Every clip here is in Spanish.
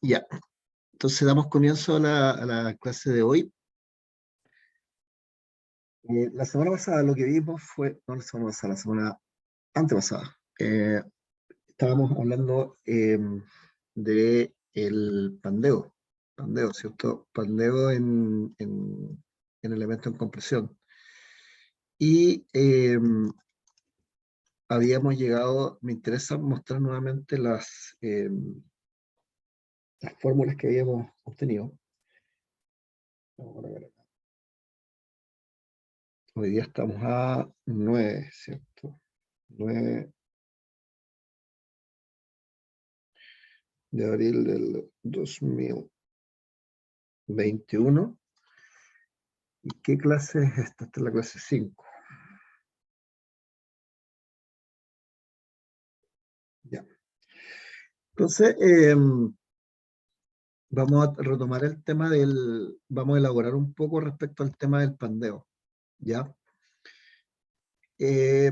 Ya, entonces damos comienzo a la clase de hoy. La semana pasada lo que vimos fue, no la semana pasada, la semana antepasada, estábamos hablando de el pandeo, ¿cierto? Pandeo en elemento en compresión. Y habíamos llegado, me interesa mostrar nuevamente las fórmulas que habíamos obtenido. Vamos a ver acá. Hoy día estamos a 9, ¿cierto? 9 de abril del 2021. ¿Y qué clase es esta? Esta es la clase 5. Ya. Entonces, vamos a retomar el tema vamos a elaborar un poco respecto al tema del pandeo, ¿ya? Eh,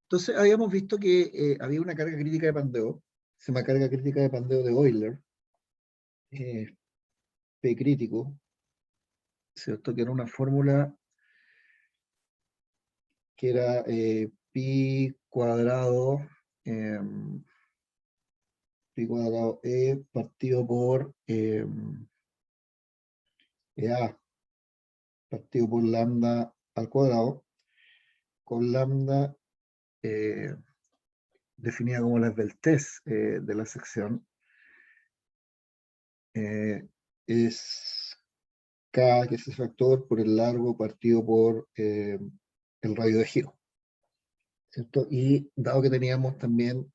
entonces, habíamos visto que había una carga crítica de pandeo, se llama carga crítica de pandeo de Euler, P crítico, ¿cierto? Que era una fórmula que era pi cuadrado, pi cuadrado partido por A partido por lambda al cuadrado, con lambda eh, definida como la esbeltez de la sección, es K, que es ese factor, por el largo partido por el radio de giro, ¿cierto? Y dado que teníamos también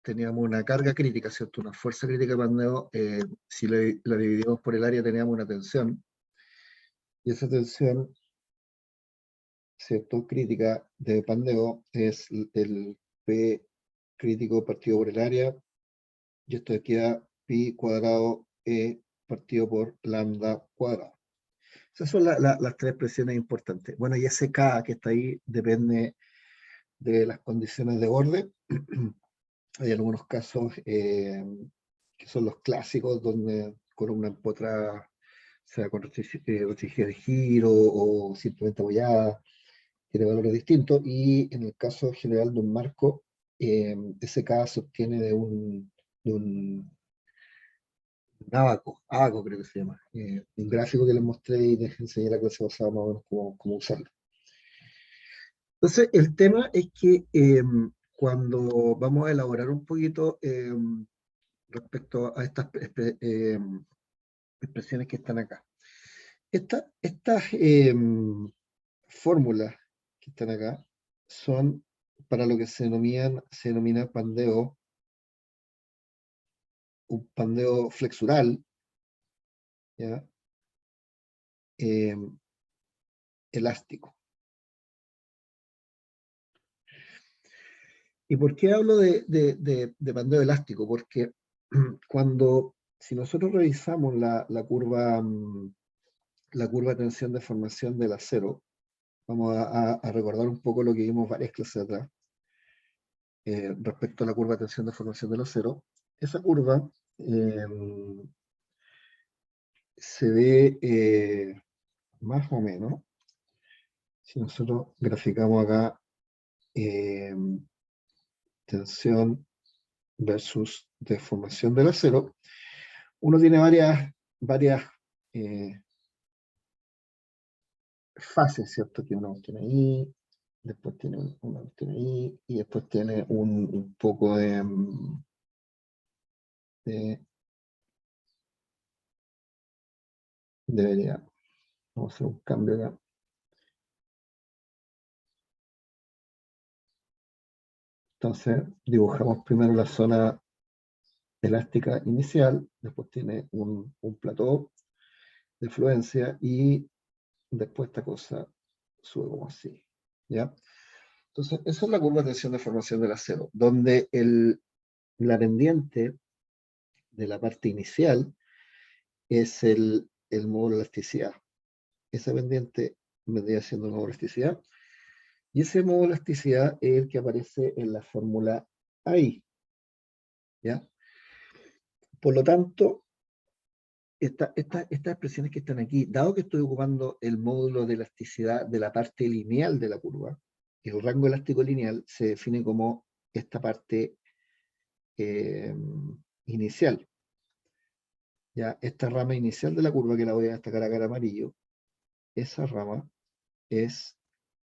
teníamos una carga crítica, ¿cierto? Una fuerza crítica de pandeo, si la dividimos por el área teníamos una tensión, y esa tensión, ¿cierto? Crítica de pandeo es el P crítico partido por el área, y esto queda pi cuadrado E partido por lambda cuadrado. Esas son las tres expresiones importantes. Bueno, y ese K que está ahí depende de las condiciones de borde. Hay algunos casos que son los clásicos, donde columna empotrada, sea con restringida de giro o simplemente apoyada, tiene valores distintos. Y en el caso general de un marco, ese K se obtiene de un Abaco creo que se llama. Un gráfico que les mostré y les enseñé la clase pasada más o menos cómo usarlo. Entonces, el tema es que cuando vamos a elaborar un poquito respecto a estas expresiones que están acá. Estas fórmulas que están acá son para lo que se denomina pandeo, un pandeo flexural, ¿ya? Elástico. ¿Y por qué hablo de pandeo elástico? Porque si nosotros revisamos la curva de tensión de formación del acero, vamos a recordar un poco lo que vimos varias clases atrás, respecto a la curva de tensión de formación del acero. Esa curva se ve más o menos, si nosotros graficamos acá tensión versus deformación del acero, uno tiene varias fases, ¿cierto? Que uno tiene ahí, después tiene uno tiene ahí, y después tiene un poco debería, vamos a hacer un cambio acá. Entonces, dibujamos primero la zona elástica inicial, después tiene un plató de fluencia y después esta cosa sube como así, ¿ya? Entonces, esa es la curva de tensión de formación del acero, donde la pendiente de la parte inicial es el módulo de elasticidad. Esa pendiente vendría siendo el módulo de elasticidad, y ese módulo de elasticidad es el que aparece en la fórmula ahí, ¿ya? Por lo tanto, estas expresiones que están aquí, dado que estoy ocupando el módulo de elasticidad de la parte lineal de la curva, el rango elástico lineal se define como esta parte inicial. Ya, esta rama inicial de la curva, que la voy a destacar acá en amarillo, esa rama es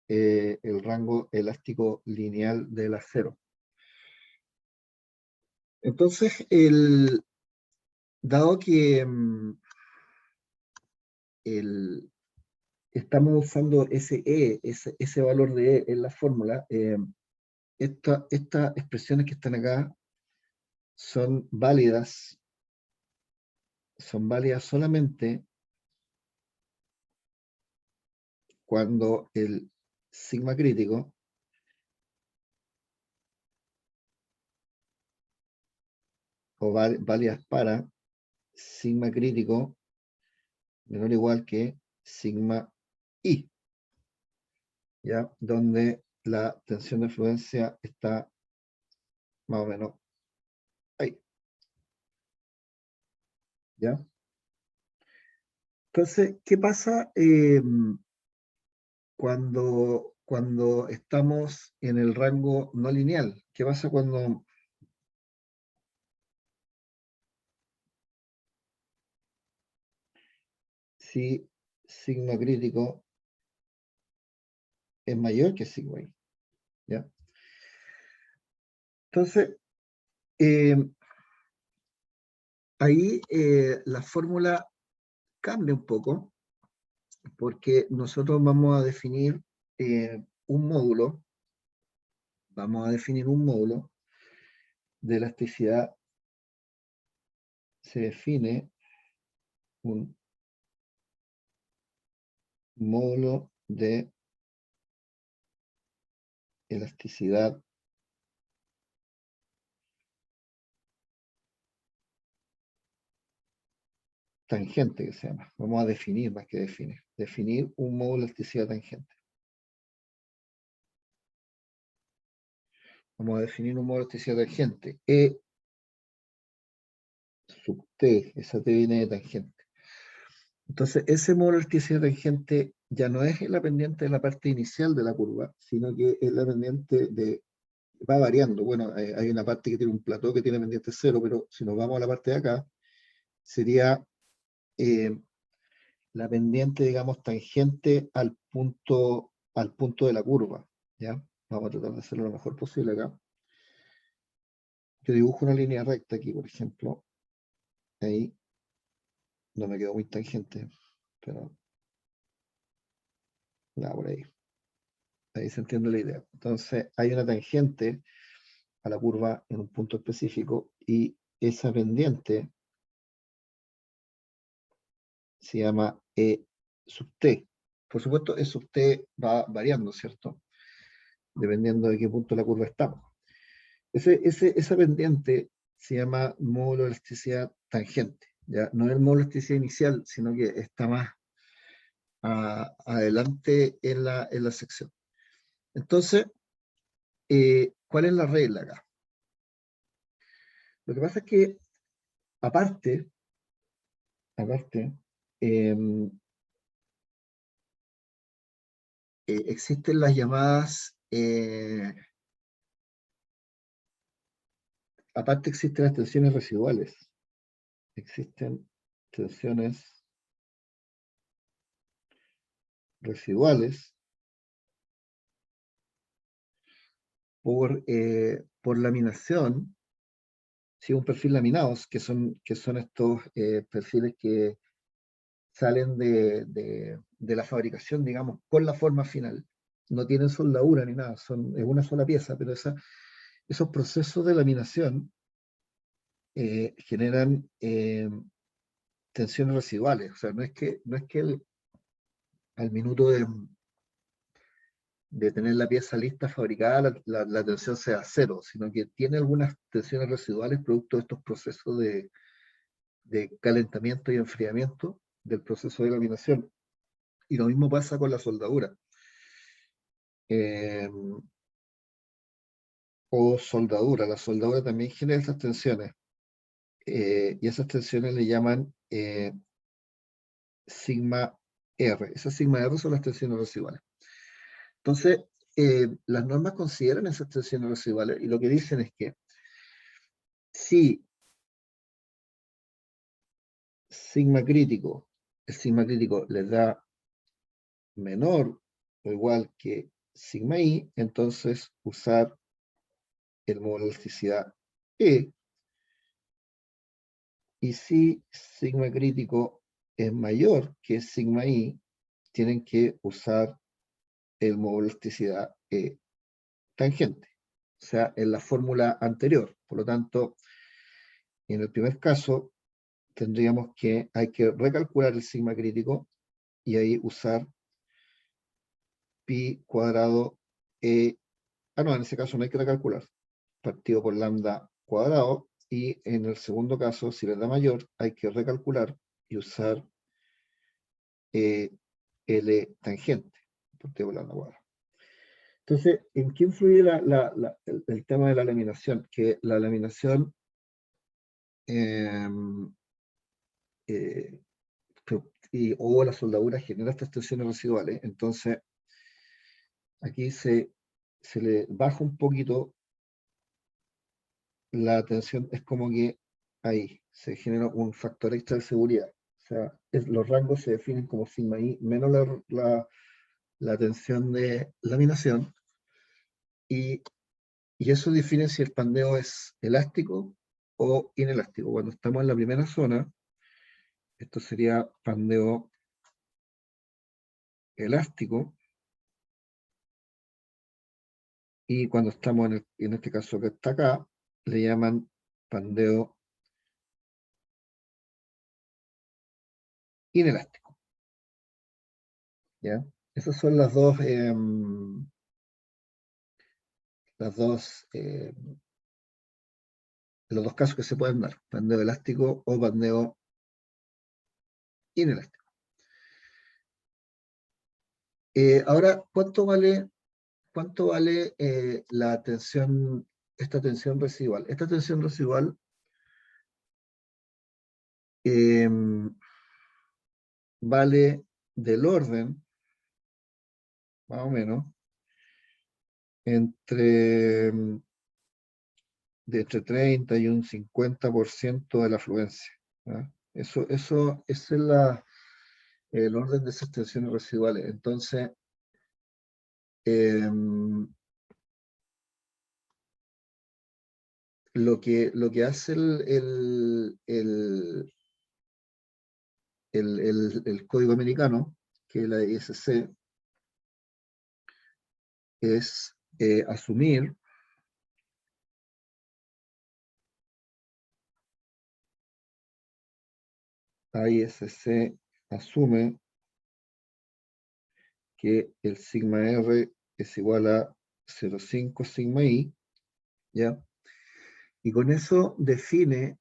el rango elástico lineal del acero. Entonces, dado que estamos usando ese valor de E en la fórmula, estas expresiones que están acá son válidas solamente cuando el sigma crítico o válidas para sigma crítico menor o igual que sigma I, ¿ya? Donde la tensión de fluencia está más o menos ahí, ¿ya? Entonces, ¿qué pasa cuando estamos en el rango no lineal? ¿Qué pasa cuando si sigma crítico es mayor que sigma I? ¿Ya? Entonces, ahí la fórmula cambia un poco, porque nosotros vamos a definir un módulo, de elasticidad. Se define un módulo de elasticidad tangente, que se llama. Vamos a definir más que definir. Definir un módulo de elasticidad tangente. Vamos a definir un módulo de elasticidad tangente. E sub T, esa T viene de tangente. Entonces, ese módulo de elasticidad tangente ya no es la pendiente de la parte inicial de la curva, sino que es la pendiente de... Va variando. Bueno, hay una parte que tiene un plató que tiene pendiente cero, pero si nos vamos a la parte de acá, sería la pendiente, digamos, tangente al punto de la curva, ¿ya? Vamos a tratar de hacerlo lo mejor posible acá. Yo dibujo una línea recta aquí, por ejemplo. Ahí no me quedó muy tangente, pero nada, por ahí. Ahí se entiende la idea. Entonces, hay una tangente a la curva en un punto específico y esa pendiente se llama E sub T. Por supuesto, E sub T va variando, ¿cierto? Dependiendo de qué punto de la curva estamos. Esa pendiente se llama módulo de elasticidad tangente. ¿Ya? No es el módulo de elasticidad inicial, sino que está más adelante en la sección. Entonces, ¿cuál es la regla acá? Lo que pasa es que, aparte existen las llamadas, aparte existen las tensiones residuales. Existen tensiones residuales por laminación, sí, un perfil laminados, que son estos perfiles que salen de la fabricación, digamos, con la forma final. No tienen soldadura ni nada, es una sola pieza, pero esos procesos de laminación generan tensiones residuales. O sea, no es que al minuto de tener la pieza lista, fabricada, la tensión sea cero, sino que tiene algunas tensiones residuales producto de estos procesos de calentamiento y enfriamiento del proceso de laminación. Y lo mismo pasa con la soldadura. Eh, o soldadura. La soldadura también genera estas tensiones. Y esas tensiones le llaman sigma R. Esas sigma R son las tensiones residuales. Entonces, las normas consideran esas tensiones residuales y lo que dicen es que si el sigma crítico les da menor o igual que sigma I, entonces usar el módulo de elasticidad E. Y si sigma crítico es mayor que sigma I, tienen que usar el módulo de elasticidad E tangente, o sea, en la fórmula anterior. Por lo tanto, en el primer caso, tendríamos que, hay que recalcular el sigma crítico y ahí usar pi cuadrado E. No, en ese caso no hay que recalcular, partido por lambda cuadrado, y en el segundo caso, si les da mayor, hay que recalcular y usar L tangente, partido por lambda cuadrado. Entonces, ¿en qué influye el tema de la laminación? Que la laminación o la soldadura genera estas tensiones residuales. Entonces, aquí se le baja un poquito la tensión, es como que ahí se genera un factor extra de seguridad. O sea, los rangos se definen como sigma I menos la tensión de laminación, y eso define si el pandeo es elástico o inelástico. Cuando estamos en la primera zona, esto sería pandeo elástico, y cuando estamos en este caso que está acá, le llaman pandeo inelástico. ¿Ya? Esas son las dos, los dos casos que se pueden dar: pandeo elástico o pandeo inelástico. Ahora, ¿cuánto vale la tensión, esta tensión residual? Esta tensión residual vale del orden, más o menos, de entre 30 y un 50% de la afluencia. ¿Ya? Ese es el orden de esas tensiones residuales. Entonces, lo que hace el código americano, que es la ISC, es asumir ISC asume que el sigma R es igual a 0,5 sigma I, ¿ya? Y con eso define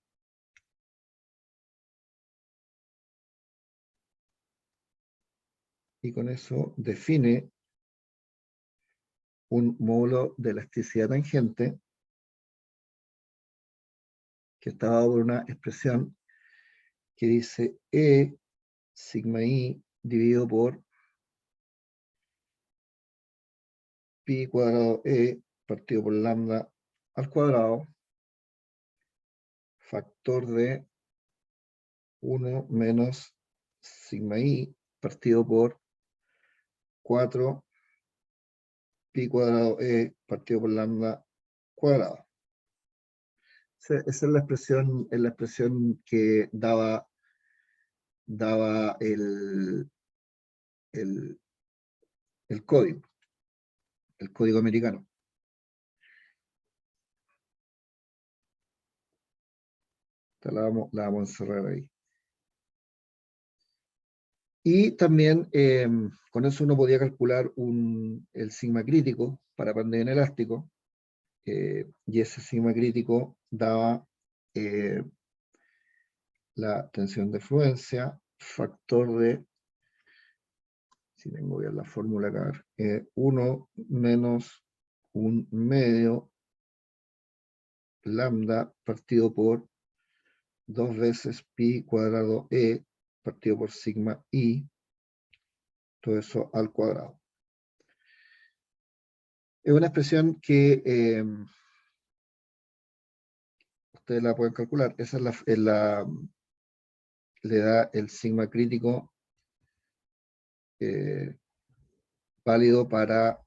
un módulo de elasticidad tangente que está dado por una expresión que dice E sigma I dividido por pi cuadrado E partido por lambda al cuadrado, factor de 1 menos sigma I partido por 4 pi cuadrado E partido por lambda cuadrado. Esa es la expresión que daba el código americano. La vamos a encerrar ahí. Y también con eso uno podía calcular el sigma crítico para pandeo inelástico, y ese sigma crítico daba la tensión de fluencia, factor de, si tengo bien la fórmula acá, 1 menos un medio lambda partido por 2 veces pi cuadrado e partido por sigma i, todo eso al cuadrado. Es una expresión que ustedes la pueden calcular. Esa le da el sigma crítico válido para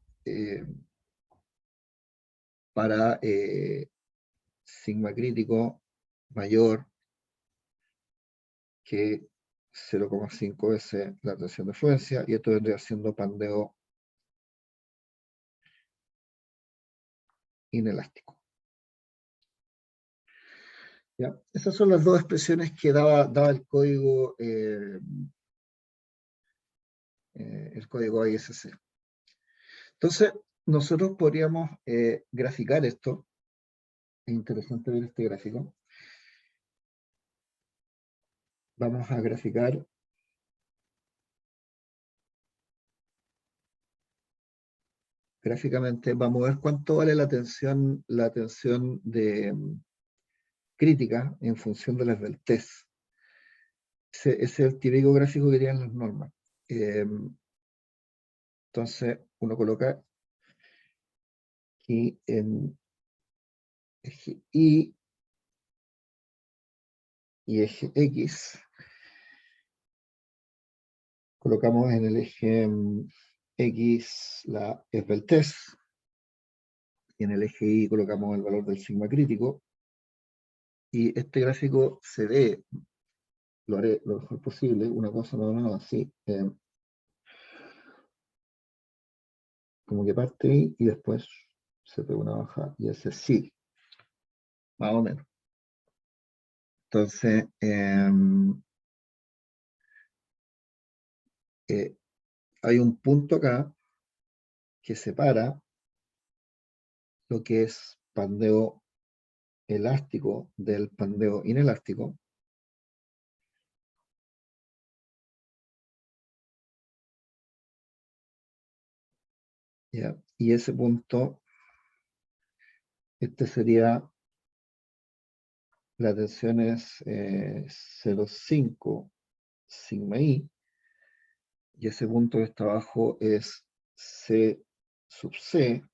sigma crítico mayor que 0,5 veces la tensión de fluencia, y esto vendría siendo pandeo inelástico. ¿Ya? Esas son las dos expresiones que daba el código ISC. Entonces, nosotros podríamos graficar esto. Es interesante ver este gráfico. Vamos a graficar gráficamente, vamos a ver cuánto vale la tensión de crítica en función de la esbeltez. Ese es el típico gráfico que tienen las normas. Entonces, uno coloca aquí en eje Y y eje X. Colocamos en el eje X la esbeltez, y en el eje Y colocamos el valor del sigma crítico, y este gráfico se ve, lo haré lo mejor posible, una cosa más o menos así, como que parte ahí y después se pega una baja y hace así, más o menos. Entonces, hay un punto acá que separa lo que es pandeo elástico del pandeo inelástico. ¿Ya? Y ese punto, este sería, la tensión es 0,5 sigma i, y ese punto que está abajo es C sub C,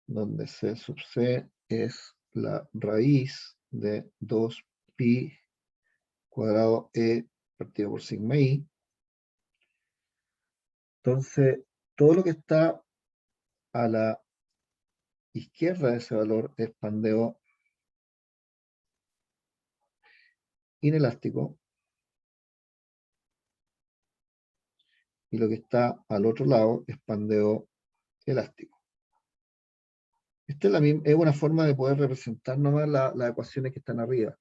donde C sub C es la raíz de 2 pi cuadrado E partido por sigma i. Entonces, todo lo que está a la izquierda de ese valor es pandeo inelástico, y lo que está al otro lado es pandeo elástico. Esta es una forma de poder representar nomás las ecuaciones que están arriba.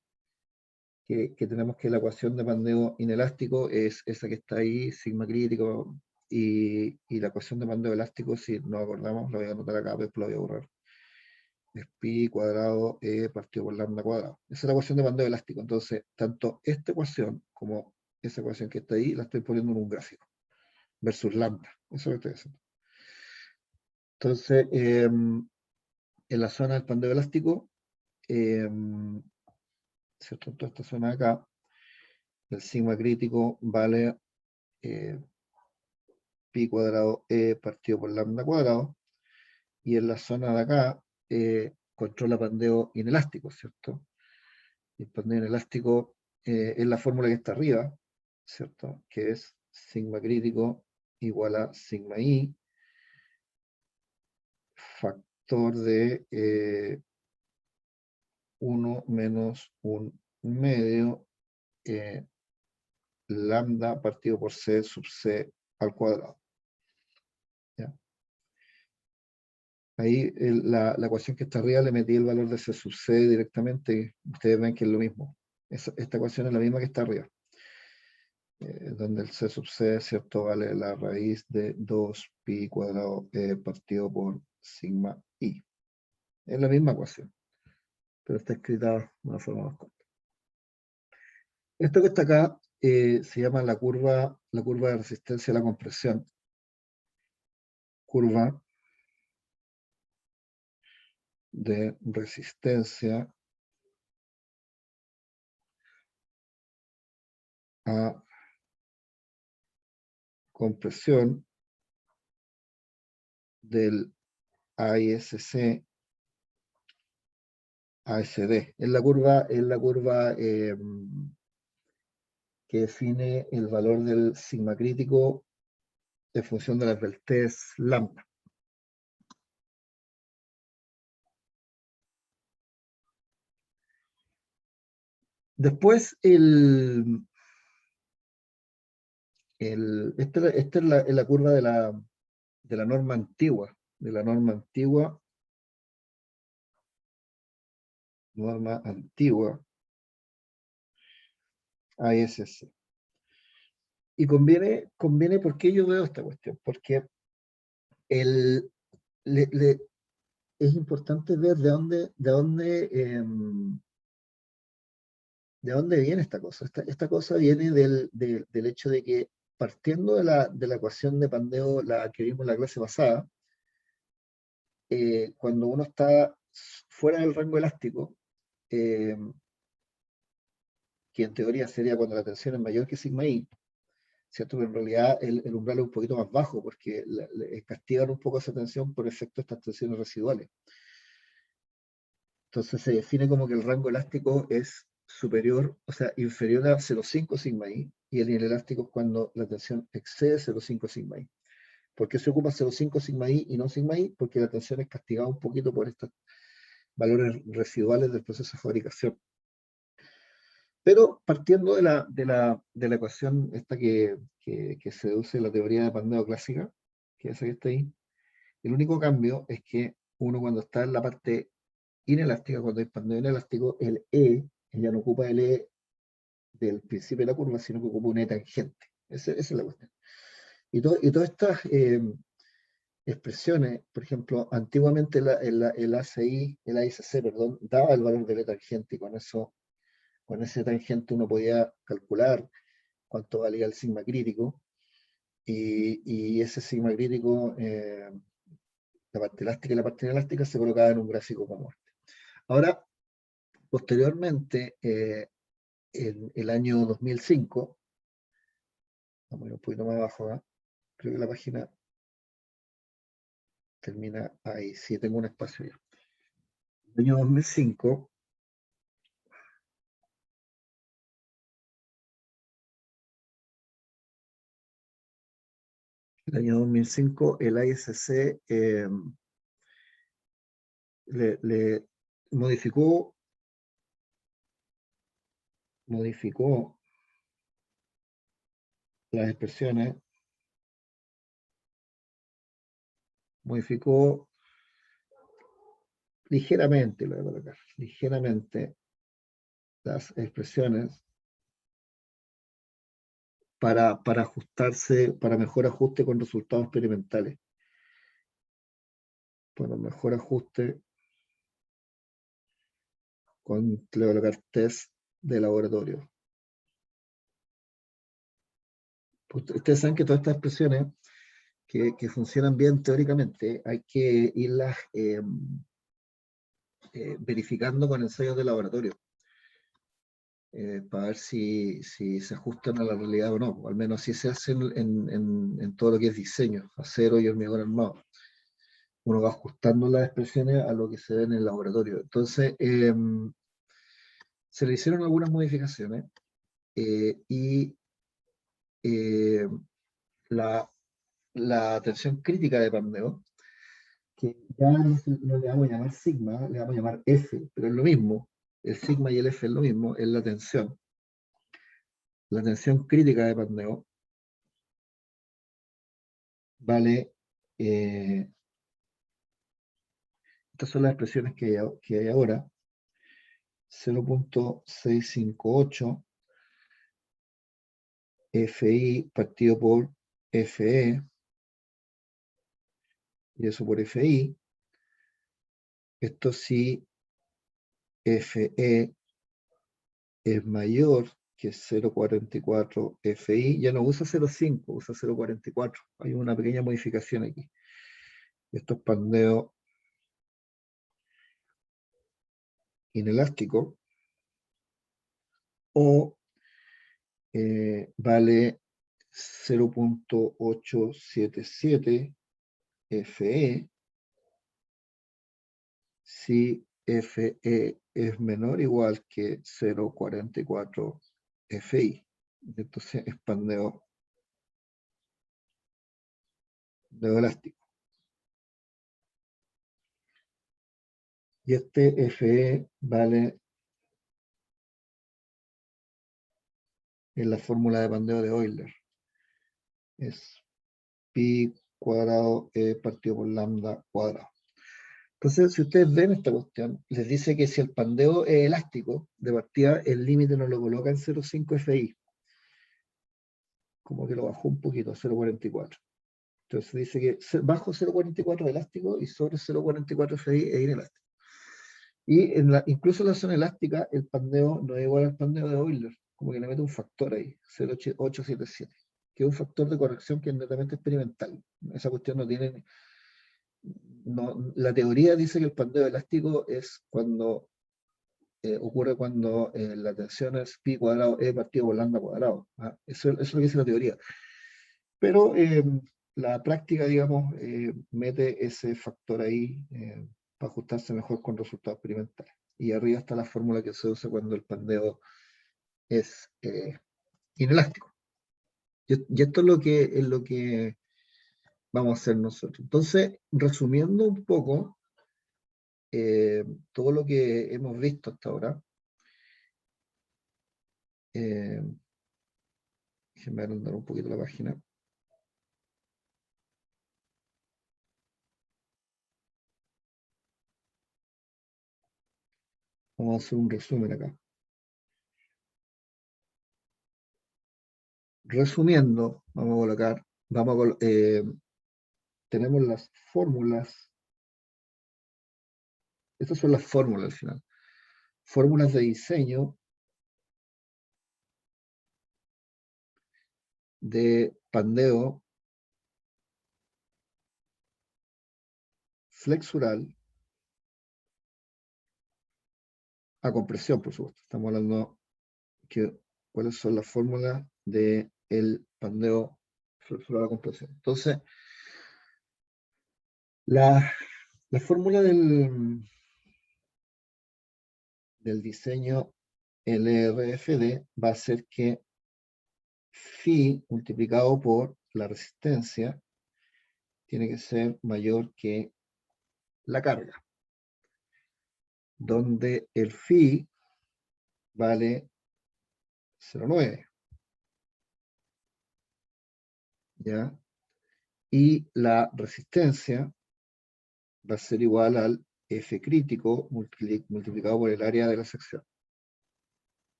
Que tenemos que la ecuación de pandeo inelástico es esa que está ahí, sigma crítico, y la ecuación de pandeo elástico, si nos acordamos, lo voy a anotar acá, después lo voy a borrar. Es pi cuadrado E partido por lambda cuadrado. Esa es la ecuación de pandeo elástico. Entonces, tanto esta ecuación como esa ecuación que está ahí, la estoy poniendo en un gráfico, versus lambda. Eso es lo que estoy haciendo. Entonces, en la zona del pandeo elástico, ¿cierto? En toda esta zona de acá, el sigma crítico vale pi cuadrado E partido por lambda cuadrado, y en la zona de acá controla pandeo inelástico, ¿cierto? Y el pandeo inelástico es la fórmula que está arriba, ¿cierto? Que es sigma crítico igual a sigma i, factor de 1 menos 1 medio lambda partido por c sub c al cuadrado. ¿Ya? Ahí la ecuación que está arriba le metí el valor de C sub C directamente, y ustedes ven que es lo mismo. Esta ecuación es la misma que está arriba, donde el C sub C, ¿cierto?, vale la raíz de 2 pi cuadrado partido por sigma i. Es la misma ecuación, pero está escrita de una forma más corta. Esto que está acá se llama la curva de resistencia a la compresión. Curva de resistencia a compresión del AISC ASD. Es la curva que define el valor del sigma crítico en función de las del test lambda. Después, esta es la curva de la norma antigua, norma antigua ASC. Y conviene porque yo veo esta cuestión, porque es importante ver de dónde viene esta cosa. Esta cosa viene del hecho de que partiendo de la ecuación de Pandeo, la que vimos en la clase pasada, cuando uno está fuera del rango elástico, eh, que en teoría sería cuando la tensión es mayor que sigma i, ¿cierto? Pero en realidad el umbral es un poquito más bajo porque castigan un poco esa tensión por efecto de estas tensiones residuales. Entonces se define como que el rango elástico es superior, o sea, inferior a 0,5 sigma i, y el inelástico es cuando la tensión excede 0,5 sigma i. ¿Por qué se ocupa 0,5 sigma i y no sigma i? Porque la tensión es castigada un poquito por estos valores residuales del proceso de fabricación. Pero partiendo de la ecuación esta que se deduce de la teoría de Pandeo clásica, que es esa que está ahí, el único cambio es que uno cuando está en la parte inelástica, cuando hay Pandeo inelástico, el E ya no ocupa el E del principio de la curva, sino que ocupa un E tangente. Esa es la cuestión. Y todas estas expresiones, por ejemplo, antiguamente el ACI, el AICC, perdón, daba el valor del E tangente y con ese tangente uno podía calcular cuánto valía el sigma crítico, y ese sigma crítico, la parte elástica y la parte inelástica, se colocaba en un gráfico como este. Ahora, posteriormente, en el año 2005, vamos a ir un poquito más abajo, ¿eh? Creo que la página termina ahí, sí, tengo un espacio ya. El año 2005, el ISC le modificó las expresiones, modificó ligeramente, lo voy a colocar, ligeramente las expresiones para ajustarse, para mejor ajuste con resultados experimentales. Para mejor ajuste con, le voy a colocar test de laboratorio. Ustedes saben que todas estas expresiones que funcionan bien teóricamente hay que irlas verificando con ensayos de laboratorio. Para ver si se ajustan a la realidad o no, o al menos si se hacen en todo lo que es diseño, acero y hormigón armado. Uno va ajustando las expresiones a lo que se ve en el laboratorio. Entonces, se le hicieron algunas modificaciones y eh, la tensión crítica de Pandeo, que ya no le vamos a llamar sigma, le vamos a llamar F, pero es lo mismo, el sigma y el F es lo mismo, es la tensión. La tensión crítica de Pandeo vale, estas son las expresiones que hay ahora, 0,658 FI partido por FE, y eso por FI. Esto sí, FE es mayor que 0,44 FI, ya no usa 0,5, usa 0,44. Hay una pequeña modificación aquí. Esto es Pandeo inelástico, o vale 0.877 FE si FE es menor o igual que 0.44 FI. Entonces es pandeo elástico. Y este FE vale en la fórmula de pandeo de Euler. Es pi cuadrado E partido por lambda cuadrado. Entonces, si ustedes ven esta cuestión, les dice que si el pandeo es elástico, de partida el límite nos lo coloca en 0.5 FI. Como que lo bajó un poquito, 0.44. Entonces dice que bajo 0.44 elástico y sobre 0.44 FI es inelástico. Y incluso en la zona elástica, el pandeo no es igual al pandeo de Euler, como que le mete un factor ahí, 0.877, que es un factor de corrección que es netamente experimental. Esa cuestión no tiene... la teoría dice que el pandeo elástico es cuando ocurre cuando la tensión es pi cuadrado E partido por lambda cuadrado. Eso es lo que dice la teoría. Pero la práctica, digamos, mete ese factor ahí para ajustarse mejor con resultados experimentales. Y arriba está la fórmula que se usa cuando el pandeo es inelástico. Y esto es lo que vamos a hacer nosotros. Entonces, resumiendo un poco todo lo que hemos visto hasta ahora, déjenme agrandar un poquito la página. Vamos a hacer un resumen acá. Resumiendo, tenemos las fórmulas. Estas son las fórmulas al final. Fórmulas de diseño de pandeo flexural a compresión, por supuesto. Estamos hablando que cuáles son las fórmulas del pandeo flexural a compresión. Entonces, la fórmula del diseño LRFD va a ser que phi multiplicado por la resistencia tiene que ser mayor que la carga, donde el phi vale 0.9, ¿ya? Y la resistencia va a ser igual al F crítico multiplicado por el área de la sección,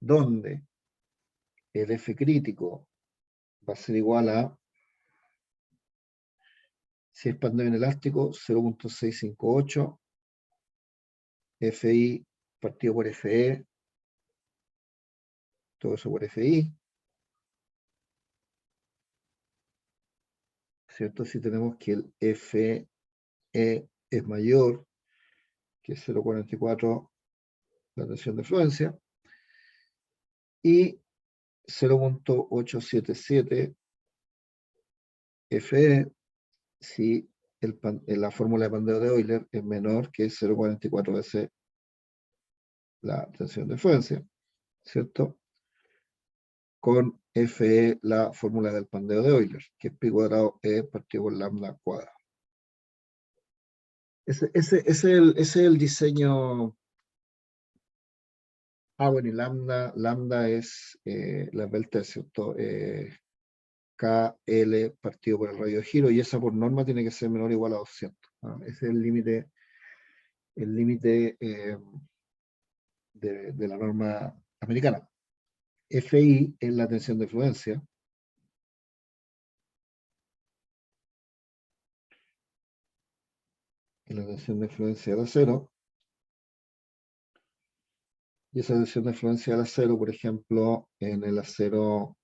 donde el F crítico va a ser igual a, si es pandeo inelástico, 0.658 FI partido por FE, todo eso por FI, ¿cierto? Si tenemos que el FE es mayor que 0.44 la tensión de fluencia, y 0.877 FE si la fórmula de pandeo de Euler es menor que 0.44 veces la tensión de fluencia, ¿cierto? Con FE la fórmula del pandeo de Euler, que es pi cuadrado E partido por lambda cuadrado. Ese es el diseño. Bueno, y lambda es la delta, ¿cierto? KL partido por el radio de giro, y esa por norma tiene que ser menor o igual a 200. Ese es el límite de la norma americana. FI es la tensión de fluencia. Y la tensión de fluencia era 0. Y esa tensión de fluencia era 0, por ejemplo, en el acero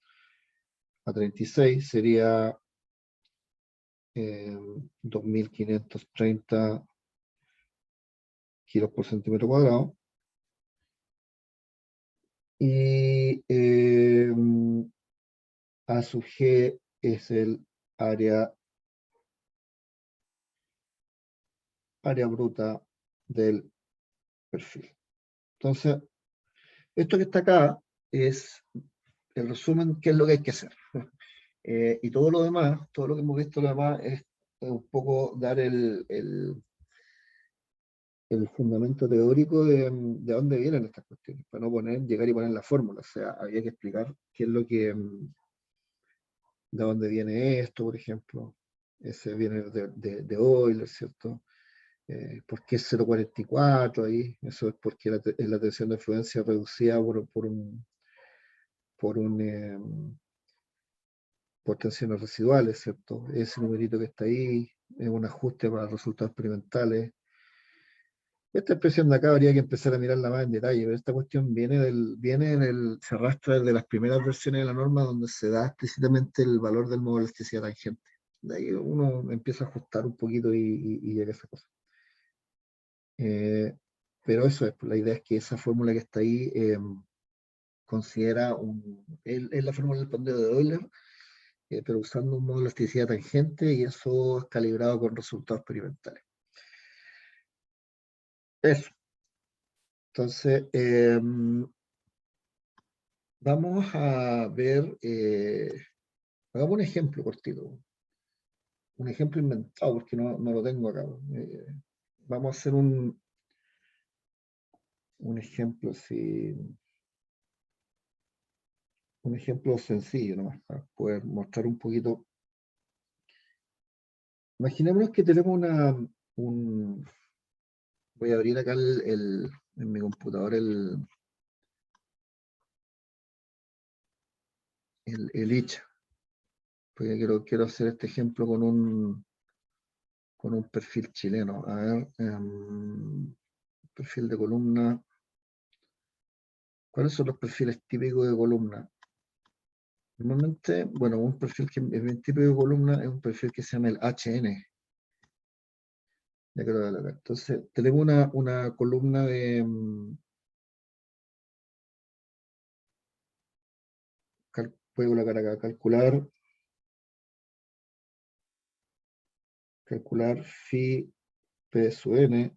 A36 sería 2530 kilos por centímetro cuadrado. Y A sub G es el área bruta del perfil. Entonces, esto que está acá es el resumen, qué es lo que hay que hacer. Y todo lo demás, todo lo que hemos visto lo demás es un poco dar el fundamento teórico de dónde vienen estas cuestiones, para no llegar y poner la fórmula. O sea, había que explicar qué es lo que, de dónde viene esto, por ejemplo. Ese viene de Euler, ¿cierto? ¿Por qué 0,44 ahí? Eso es porque la tensión de fluencia reducida por tensiones residuales, ¿cierto? Ese numerito que está ahí es un ajuste para resultados experimentales. Esta expresión de acá habría que empezar a mirarla más en detalle, pero esta cuestión se arrastra desde las primeras versiones de la norma donde se da explícitamente el valor del modo de elasticidad tangente. De ahí uno empieza a ajustar un poquito y llega a esa cosa. Pero eso es, pues, la idea es que esa fórmula que está ahí considera es la fórmula del pandeo de Euler, pero usando un modo de elasticidad tangente, y eso es calibrado con resultados experimentales. Eso. Entonces, vamos a ver, hagamos un ejemplo cortito, un ejemplo inventado, porque no lo tengo acá. Vamos a hacer un ejemplo así, un ejemplo sencillo nomás, para poder mostrar un poquito. Imaginémonos que tenemos voy a abrir acá en mi computador el ICH, porque quiero hacer este ejemplo con un perfil chileno. A ver, perfil de columna. ¿Cuáles son los perfiles típicos de columna? Normalmente, bueno, un perfil que es bien típico de columna es un perfil que se llama el HN. Ya creo que acá. Entonces, tenemos una columna de... voy a colocar acá, calcular phi P sub n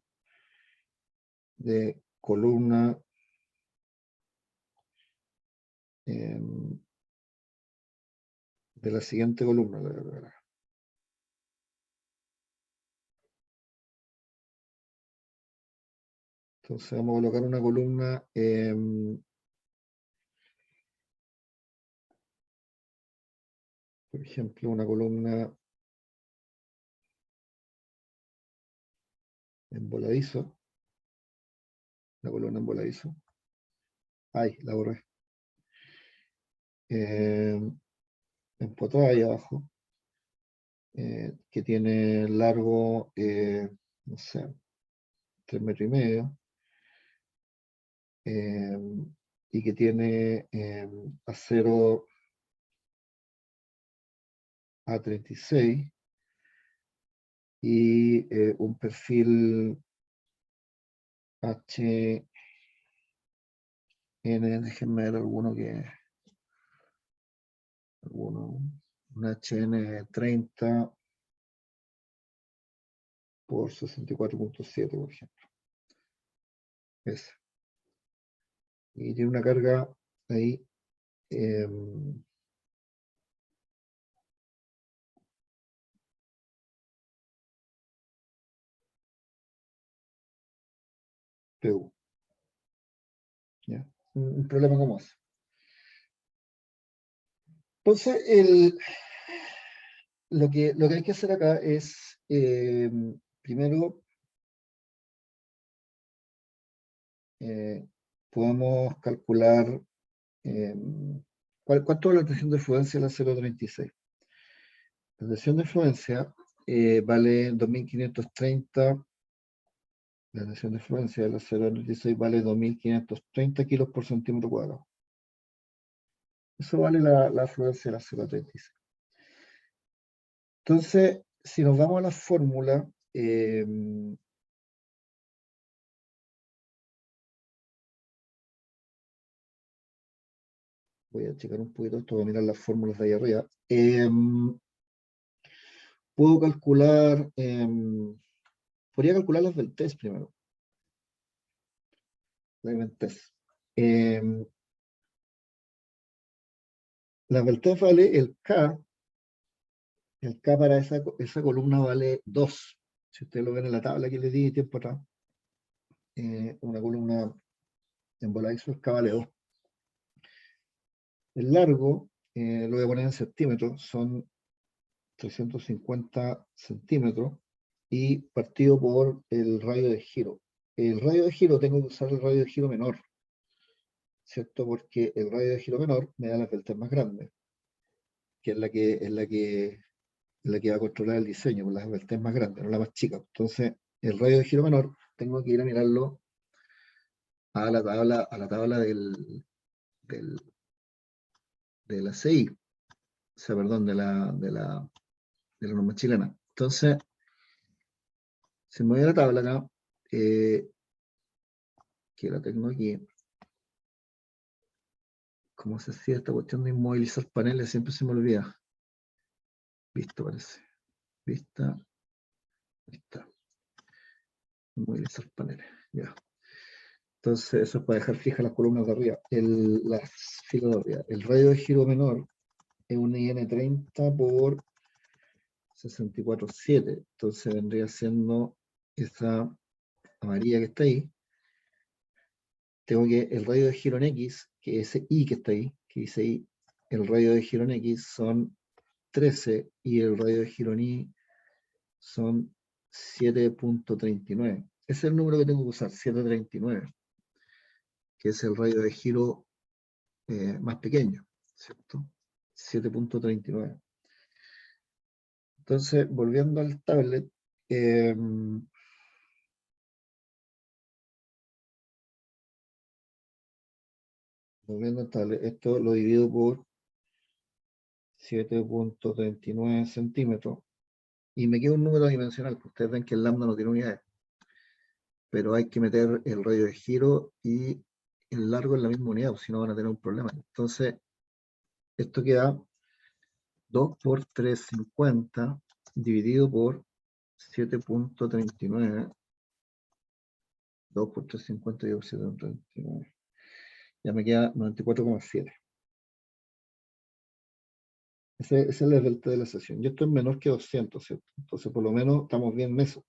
de columna de la siguiente columna. Entonces vamos a colocar una columna por ejemplo, una columna en voladizo. La columna en voladizo. Ay, la borré. Empotrada ahí abajo. Que tiene largo, no sé, 3,5 metros. Y que tiene acero A36 y un perfil HN, déjenme ver alguno un HN30 por 64,7, por ejemplo. Ese. Y tiene una carga ahí PU. ¿Ya? Un problema como ese. Entonces, lo que hay que hacer acá es, primero, podemos calcular cuánto es la tensión de fluencia de la 0,36. La tensión de fluencia vale 2530, la tensión de fluencia de la 0,36 vale 2530 kilos por centímetro cuadrado. Eso vale la fluencia de la 0,36. Entonces, si nos vamos a la fórmula, Voy a checar un poquito esto, voy a mirar las fórmulas de ahí arriba. Puedo calcular, podría calcular las del test primero. Las del test. Las del test vale el K para esa columna vale 2. Si ustedes lo ven en la tabla que les di tiempo atrás, una columna en bola Excel, K vale 2. El largo, lo voy a poner en centímetros, son 350 centímetros y partido por el radio de giro. El radio de giro tengo que usar el radio de giro menor, ¿cierto? Porque el radio de giro menor me da las deltas más grandes, que es la que va a controlar el diseño, con las deltas más grandes, no la más chica. Entonces, el radio de giro menor tengo que ir a mirarlo a la tabla del- de la CI, o sea, perdón, de la norma chilena. Entonces, si me voy a la tabla acá, que la tengo aquí, ¿cómo se hacía esta cuestión de inmovilizar paneles? Siempre se me olvida. Vista parece. Vista. Vista. Inmovilizar paneles. Ya. Entonces, eso es para dejar fijas las columnas de arriba. Las filas de arriba. El radio de giro menor es un IN30 por 64,7. Entonces vendría siendo esa amarilla que está ahí. Tengo que el radio de giro en X, que es ese I que está ahí, que dice I, el radio de giro en X son 13 y el radio de giro en Y son 7,39. Ese es el número que tengo que usar, 739, que es el radio de giro más pequeño, ¿cierto? 7,39. Entonces, volviendo al tablet, esto lo divido por 7,39 centímetros y me queda un número dimensional, porque ustedes ven que el lambda no tiene unidades, pero hay que meter el radio de giro y el largo en la misma unidad, o si no van a tener un problema. Entonces, esto queda 2 por 350 dividido por 7,39. 2 por 350 dividido por 7,39. Ya me queda 94,7. Esa es la delta de la sesión. Y esto es menor que 200, ¿cierto? Entonces, por lo menos estamos bien en eso.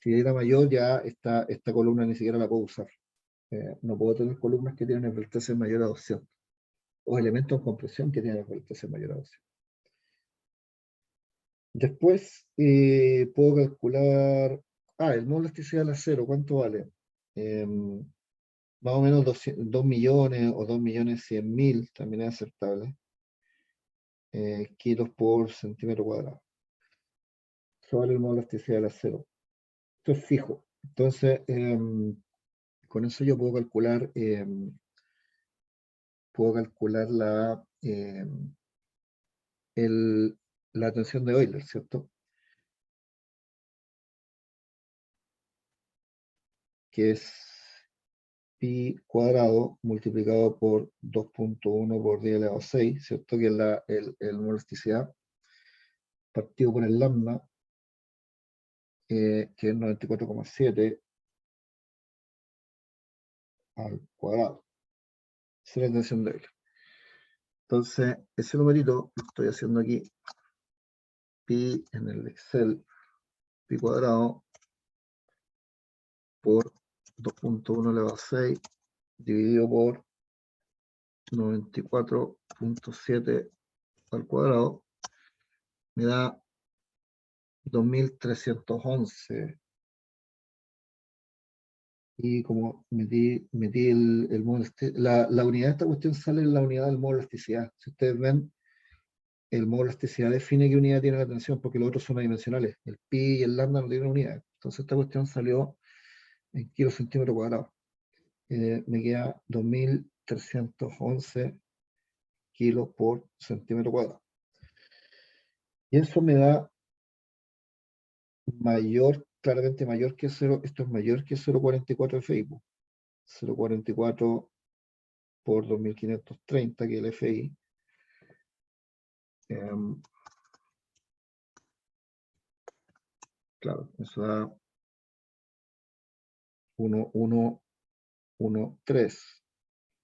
Si era mayor, ya esta columna ni siquiera la puedo usar. No puedo tener columnas que tienen el vértice mayor a 200. O elementos en compresión que tienen el vértice mayor a 200. Después, puedo calcular. El módulo de elasticidad del acero, ¿cuánto vale? Más o menos 2 millones o 2.100.000, también es aceptable. Kilos por centímetro cuadrado. Eso vale el módulo de elasticidad del acero. Esto es fijo. Entonces, con eso yo puedo calcular la tensión de Euler, ¿cierto? Que es pi cuadrado multiplicado por 2,1 por 10 elevado a 6, ¿cierto? Que es el módulo de elasticidad partido por el lambda, que es 94,7 al cuadrado. Esa es la tensión de Euler. Entonces, ese numerito lo estoy haciendo aquí, pi en el Excel, pi cuadrado por 2,1 elevado a 6 dividido por 94,7 al cuadrado, me da 2.311. Y como metí el módulo, la unidad de esta cuestión sale en la unidad del módulo de elasticidad. Si ustedes ven, el módulo de elasticidad define qué unidad tiene la tensión, porque los otros son adimensionales. El pi y el lambda no tienen unidad. Entonces esta cuestión salió en kilos centímetros cuadrados. Me queda 2.311 kilos por centímetro cuadrado. Y eso me da claramente mayor que 0, esto es mayor que 0,44 de Facebook. 0,44 por 2530, que es el FI. Claro, eso da 1,113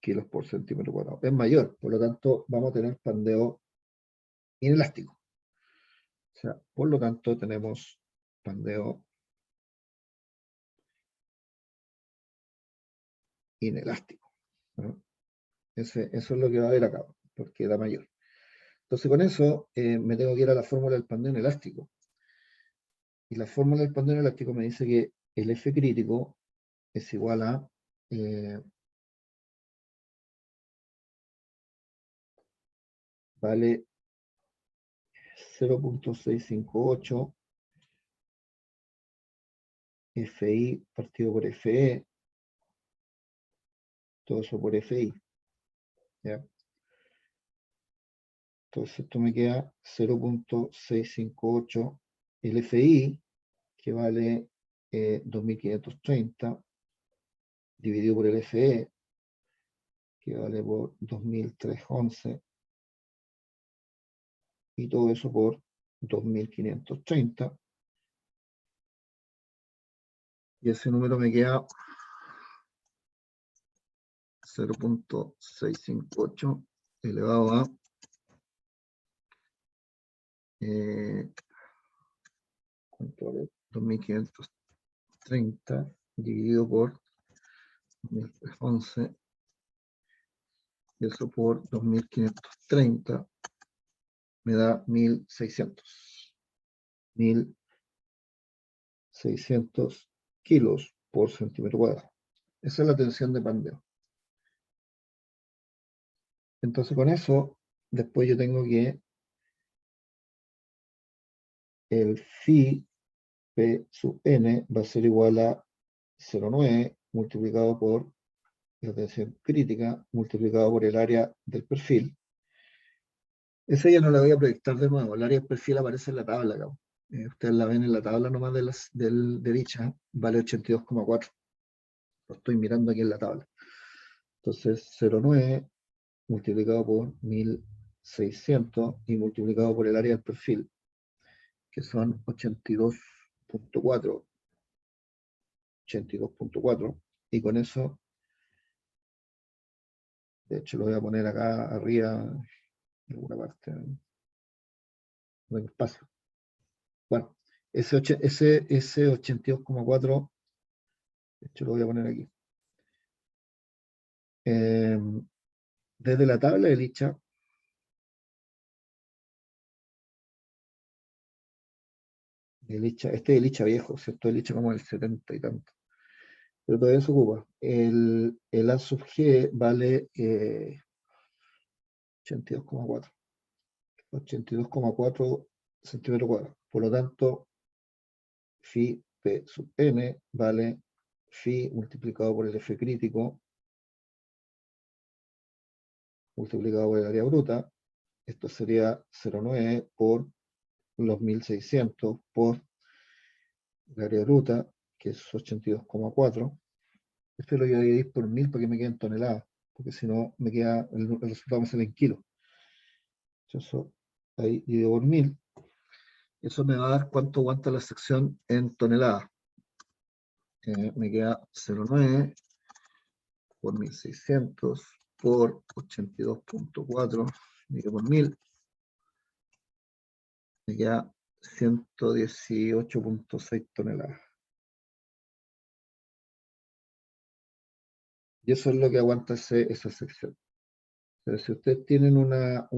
kilos por centímetro cuadrado. Es mayor, por lo tanto, vamos a tener pandeo inelástico. O sea, por lo tanto, tenemos pandeo inelástico, ¿no? Eso es lo que va a haber acá, porque da mayor. Entonces, con eso me tengo que ir a la fórmula del pandeo inelástico. Y la fórmula del pandeo inelástico me dice que el F crítico es igual a vale 0,658 FI partido por FE, todo eso por FI, ¿ya? Entonces esto me queda 0,658 el FI, que vale 2530, dividido por el FE, que vale por 2311, y todo eso por 2530. Y ese número me queda 0,658 elevado a 2530 dividido por 2311, y eso por 2530 me da 1600 kilos por centímetro cuadrado. Esa es la tensión de pandeo. Entonces con eso, después yo tengo que el phi P sub n va a ser igual a 0,9 multiplicado por la tensión crítica multiplicado por el área del perfil. Esa ya no la voy a proyectar de nuevo. El área del perfil aparece en la tabla acá. Ustedes la ven en la tabla nomás de dicha, vale 82,4. Lo estoy mirando aquí en la tabla. Entonces 0,9 multiplicado por 1600 y multiplicado por el área del perfil, que son 82,4. Y con eso, de hecho lo voy a poner acá arriba, en alguna parte, no hay espacio. Bueno, ese 82,4, de hecho lo voy a poner aquí. Desde la tabla de Licha, este es el Licha viejo, ¿cierto? El Licha como el 70 y tanto. Pero todavía se ocupa. El A sub G vale 82,4. 82,4 centímetros cuadrados. Por lo tanto, phi P sub n vale phi multiplicado por el F crítico multiplicado por el área bruta. Esto sería 0,9 por los 1600 por el área bruta, que es 82,4. Esto lo voy a dividir por 1000 para que me queden toneladas, porque si no me queda, el resultado me sale en kilos. Eso ahí dividido por 1000. Eso me va a dar cuánto aguanta la sección en toneladas. Me queda 0,9 por 1600 por 82,4 dividido por 1000. Me queda 118,6 toneladas. Y eso es lo que aguanta esa sección. Pero si ustedes tienen una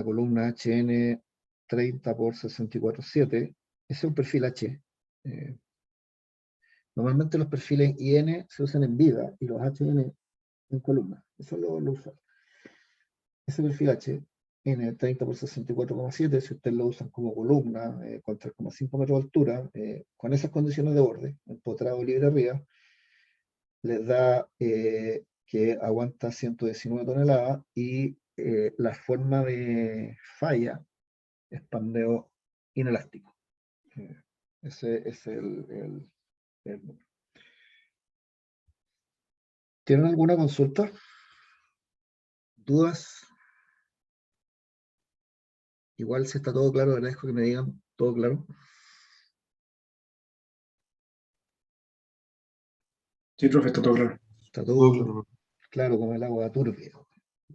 columna HN 30 por 64,7, ese es un perfil H. Normalmente los perfiles IN se usan en vida y los HN en columna. Eso lo usan. Ese perfil H, N 30 por 64,7, si ustedes lo usan como columna, con 3,5 metros de altura, con esas condiciones de borde, empotrado libre arriba, les da que aguanta 119 toneladas y la forma de falla es pandeo inelástico. Ese es el número. ¿Tienen alguna consulta? ¿Dudas? Igual si está todo claro, agradezco que me digan todo claro. Sí, profe, está todo claro. Está Todo todo claro. claro como el agua turbia.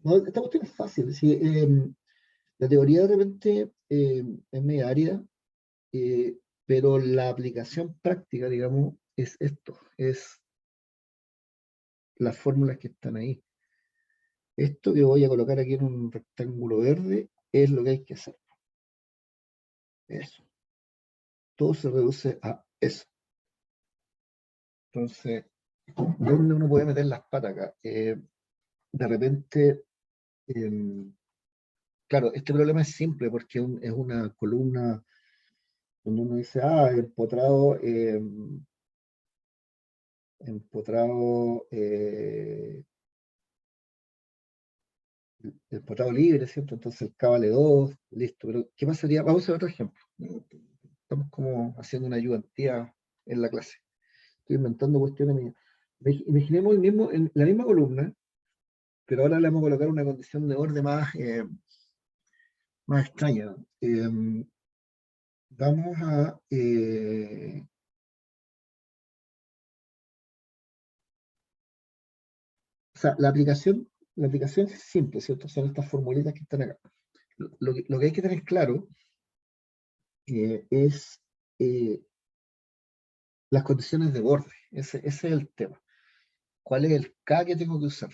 No, esta cuestión es fácil. Sí, la teoría de repente es media árida, pero la aplicación práctica, digamos, es esto, es las fórmulas que están ahí. Esto que voy a colocar aquí en un rectángulo verde es lo que hay que hacer. Eso. Todo se reduce a eso. Entonces, ¿dónde uno puede meter las patas acá? De repente, claro, este problema es simple porque es una columna donde uno dice, empotrado, empotrado libre, ¿cierto? Entonces el K vale 2, listo. Pero, ¿qué pasaría? Vamos a hacer otro ejemplo. Estamos como haciendo una ayudantía en la clase. Estoy inventando cuestiones mías. Imaginemos la misma columna, pero ahora le vamos a colocar una condición de orden más extraña. Vamos a o sea, la aplicación es simple, ¿cierto? Son estas formulitas que están acá. Lo que hay que tener claro es eh, las condiciones de borde. Ese es el tema. ¿Cuál es el K que tengo que usar?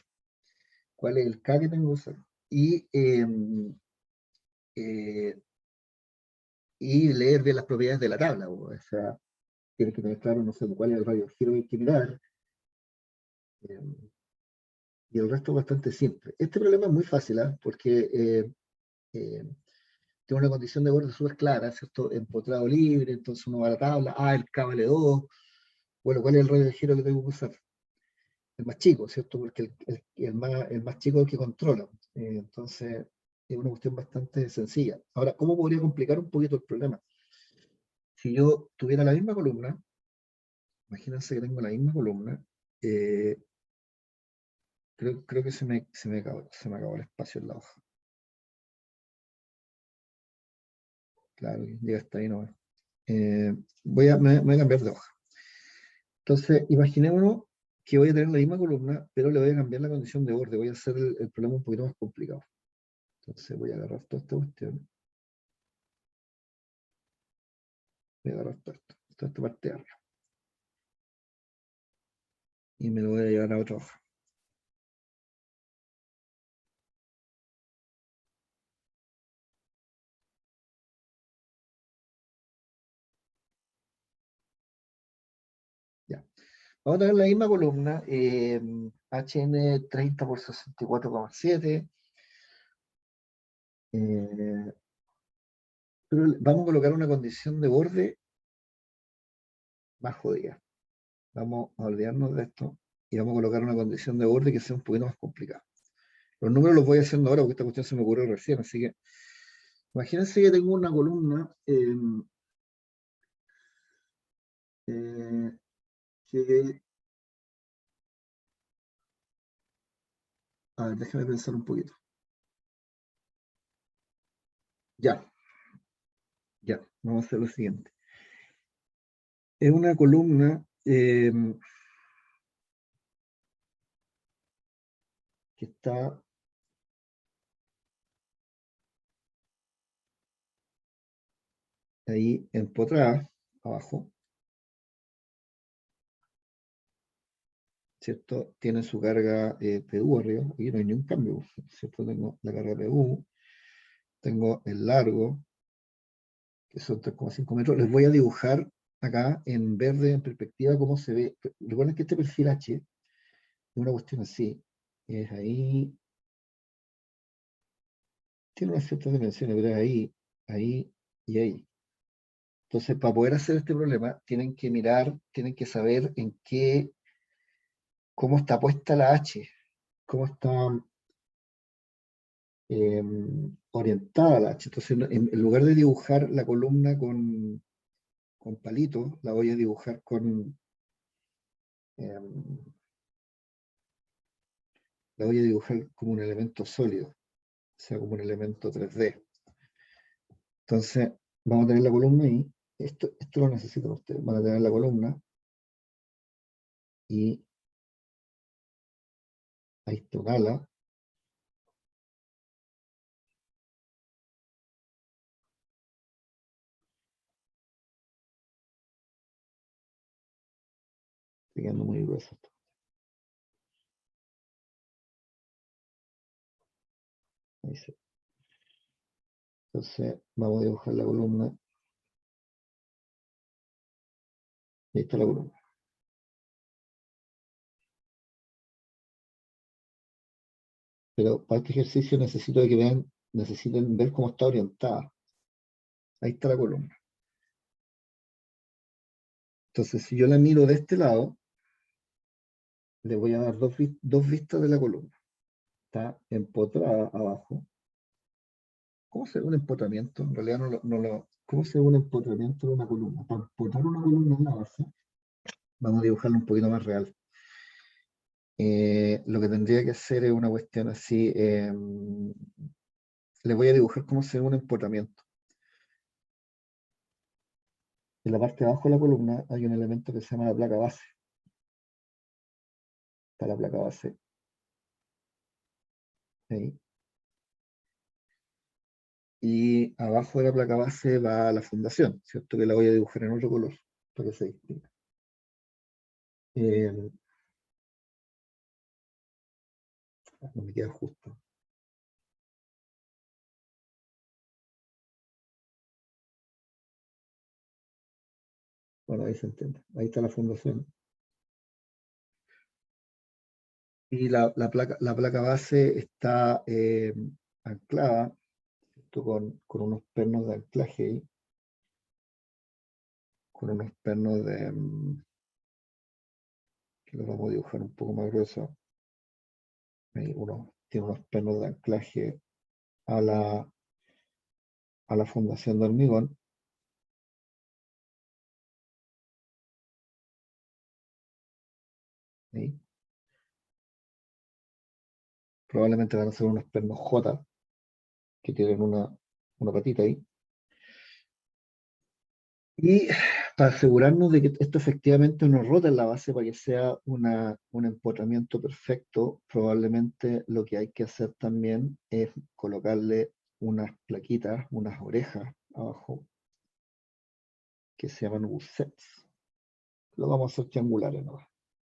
¿Cuál es el K que tengo que usar? Eh, y leer bien las propiedades de la tabla. O sea, tienes que tener claro, no sé, cuál es el radio giro que hay que mirar. eh, y el resto es bastante simple. Este problema es muy fácil, ¿ah? Porque eh, tiene una condición de borde súper clara, ¿cierto? Empotrado libre, entonces uno va a la tabla, el K vale 2. Bueno, ¿cuál es el radio de giro que tengo que usar? El más chico, ¿cierto? Porque el más chico es el que controla. Entonces, es una cuestión bastante sencilla. Ahora, ¿cómo podría complicar un poquito el problema? Si yo tuviera la misma columna, imagínense que tengo la misma columna, eh, creo que se me acabó el espacio en la hoja. Claro, llega hasta ahí no. Me voy a cambiar de hoja. Entonces, imaginémonos que voy a tener la misma columna, pero le voy a cambiar la condición de borde. Voy a hacer el problema un poquito más complicado. Entonces, voy a agarrar toda esta cuestión. Voy a agarrar toda esta parte de arriba. Y me lo voy a llevar a otra hoja. Ya. Vamos a tener la misma columna, HN 30 por 64,7. Pero vamos a colocar una condición de borde más jodida. Vamos a olvidarnos de esto y vamos a colocar una condición de borde que sea un poquito más complicada. Los números los voy haciendo ahora porque esta cuestión se me ocurrió recién, así que imagínense que tengo una columna eh, que, a ver, déjame pensar un poquito. Ya, ya, vamos a hacer lo siguiente. Es una columna que está ahí empotrada abajo, ¿cierto? Tiene su carga PU arriba, aquí no hay ningún cambio, ¿cierto? Tengo la carga PU, tengo el largo, que son 3,5 metros. Les voy a dibujar acá en verde, en perspectiva, cómo se ve. Recuerden que este perfil H es una cuestión así, es ahí, tiene unas ciertas dimensiones, pero es ahí, ahí y ahí. Entonces, para poder hacer este problema, tienen que mirar, tienen que saber cómo está puesta la H, cómo está eh, orientada la H. Entonces, en lugar de dibujar la columna con palitos, la voy a dibujar con, eh, la voy a dibujar como un elemento sólido, o sea, como un elemento 3D. Entonces, vamos a tener la columna ahí. Esto lo necesitan ustedes. Van a tener la columna y ahí está un ala. Está quedando muy grueso esto. Ahí sí. Entonces, vamos a dibujar la columna. Ahí está la columna. Pero para este ejercicio necesito que vean, necesiten ver cómo está orientada. Ahí está la columna. Entonces, si yo la miro de este lado, le voy a dar dos vistas de la columna. Está empotrada abajo. ¿Cómo se ve un empotramiento? En realidad ¿cómo se ve un empotramiento de una columna? Para empotrar una columna en la base, vamos a dibujarlo un poquito más real. Lo que tendría que hacer es una cuestión así. Le voy a dibujar cómo se ve un empotramiento. En la parte de abajo de la columna hay un elemento que se llama la placa base. Está la placa base. Ahí. Y abajo de la placa base va la fundación, ¿cierto? Que la voy a dibujar en otro color para que se distinga. No me queda justo. Bueno, ahí se entiende. Ahí está la fundación. Y la placa base está anclada, ¿cierto? Con unos pernos de anclaje ahí, con unos pernos que los vamos a dibujar un poco más gruesos. Ahí tiene unos pernos de anclaje a la fundación de hormigón. Ahí. Probablemente van a ser unos pernos J que tienen una patita ahí. Y para asegurarnos de que esto efectivamente no rota en la base para que sea un empotramiento perfecto, probablemente lo que hay que hacer también es colocarle unas plaquitas, unas orejas abajo, que se llaman gusets. Lo vamos a hacer triangulares, ¿no?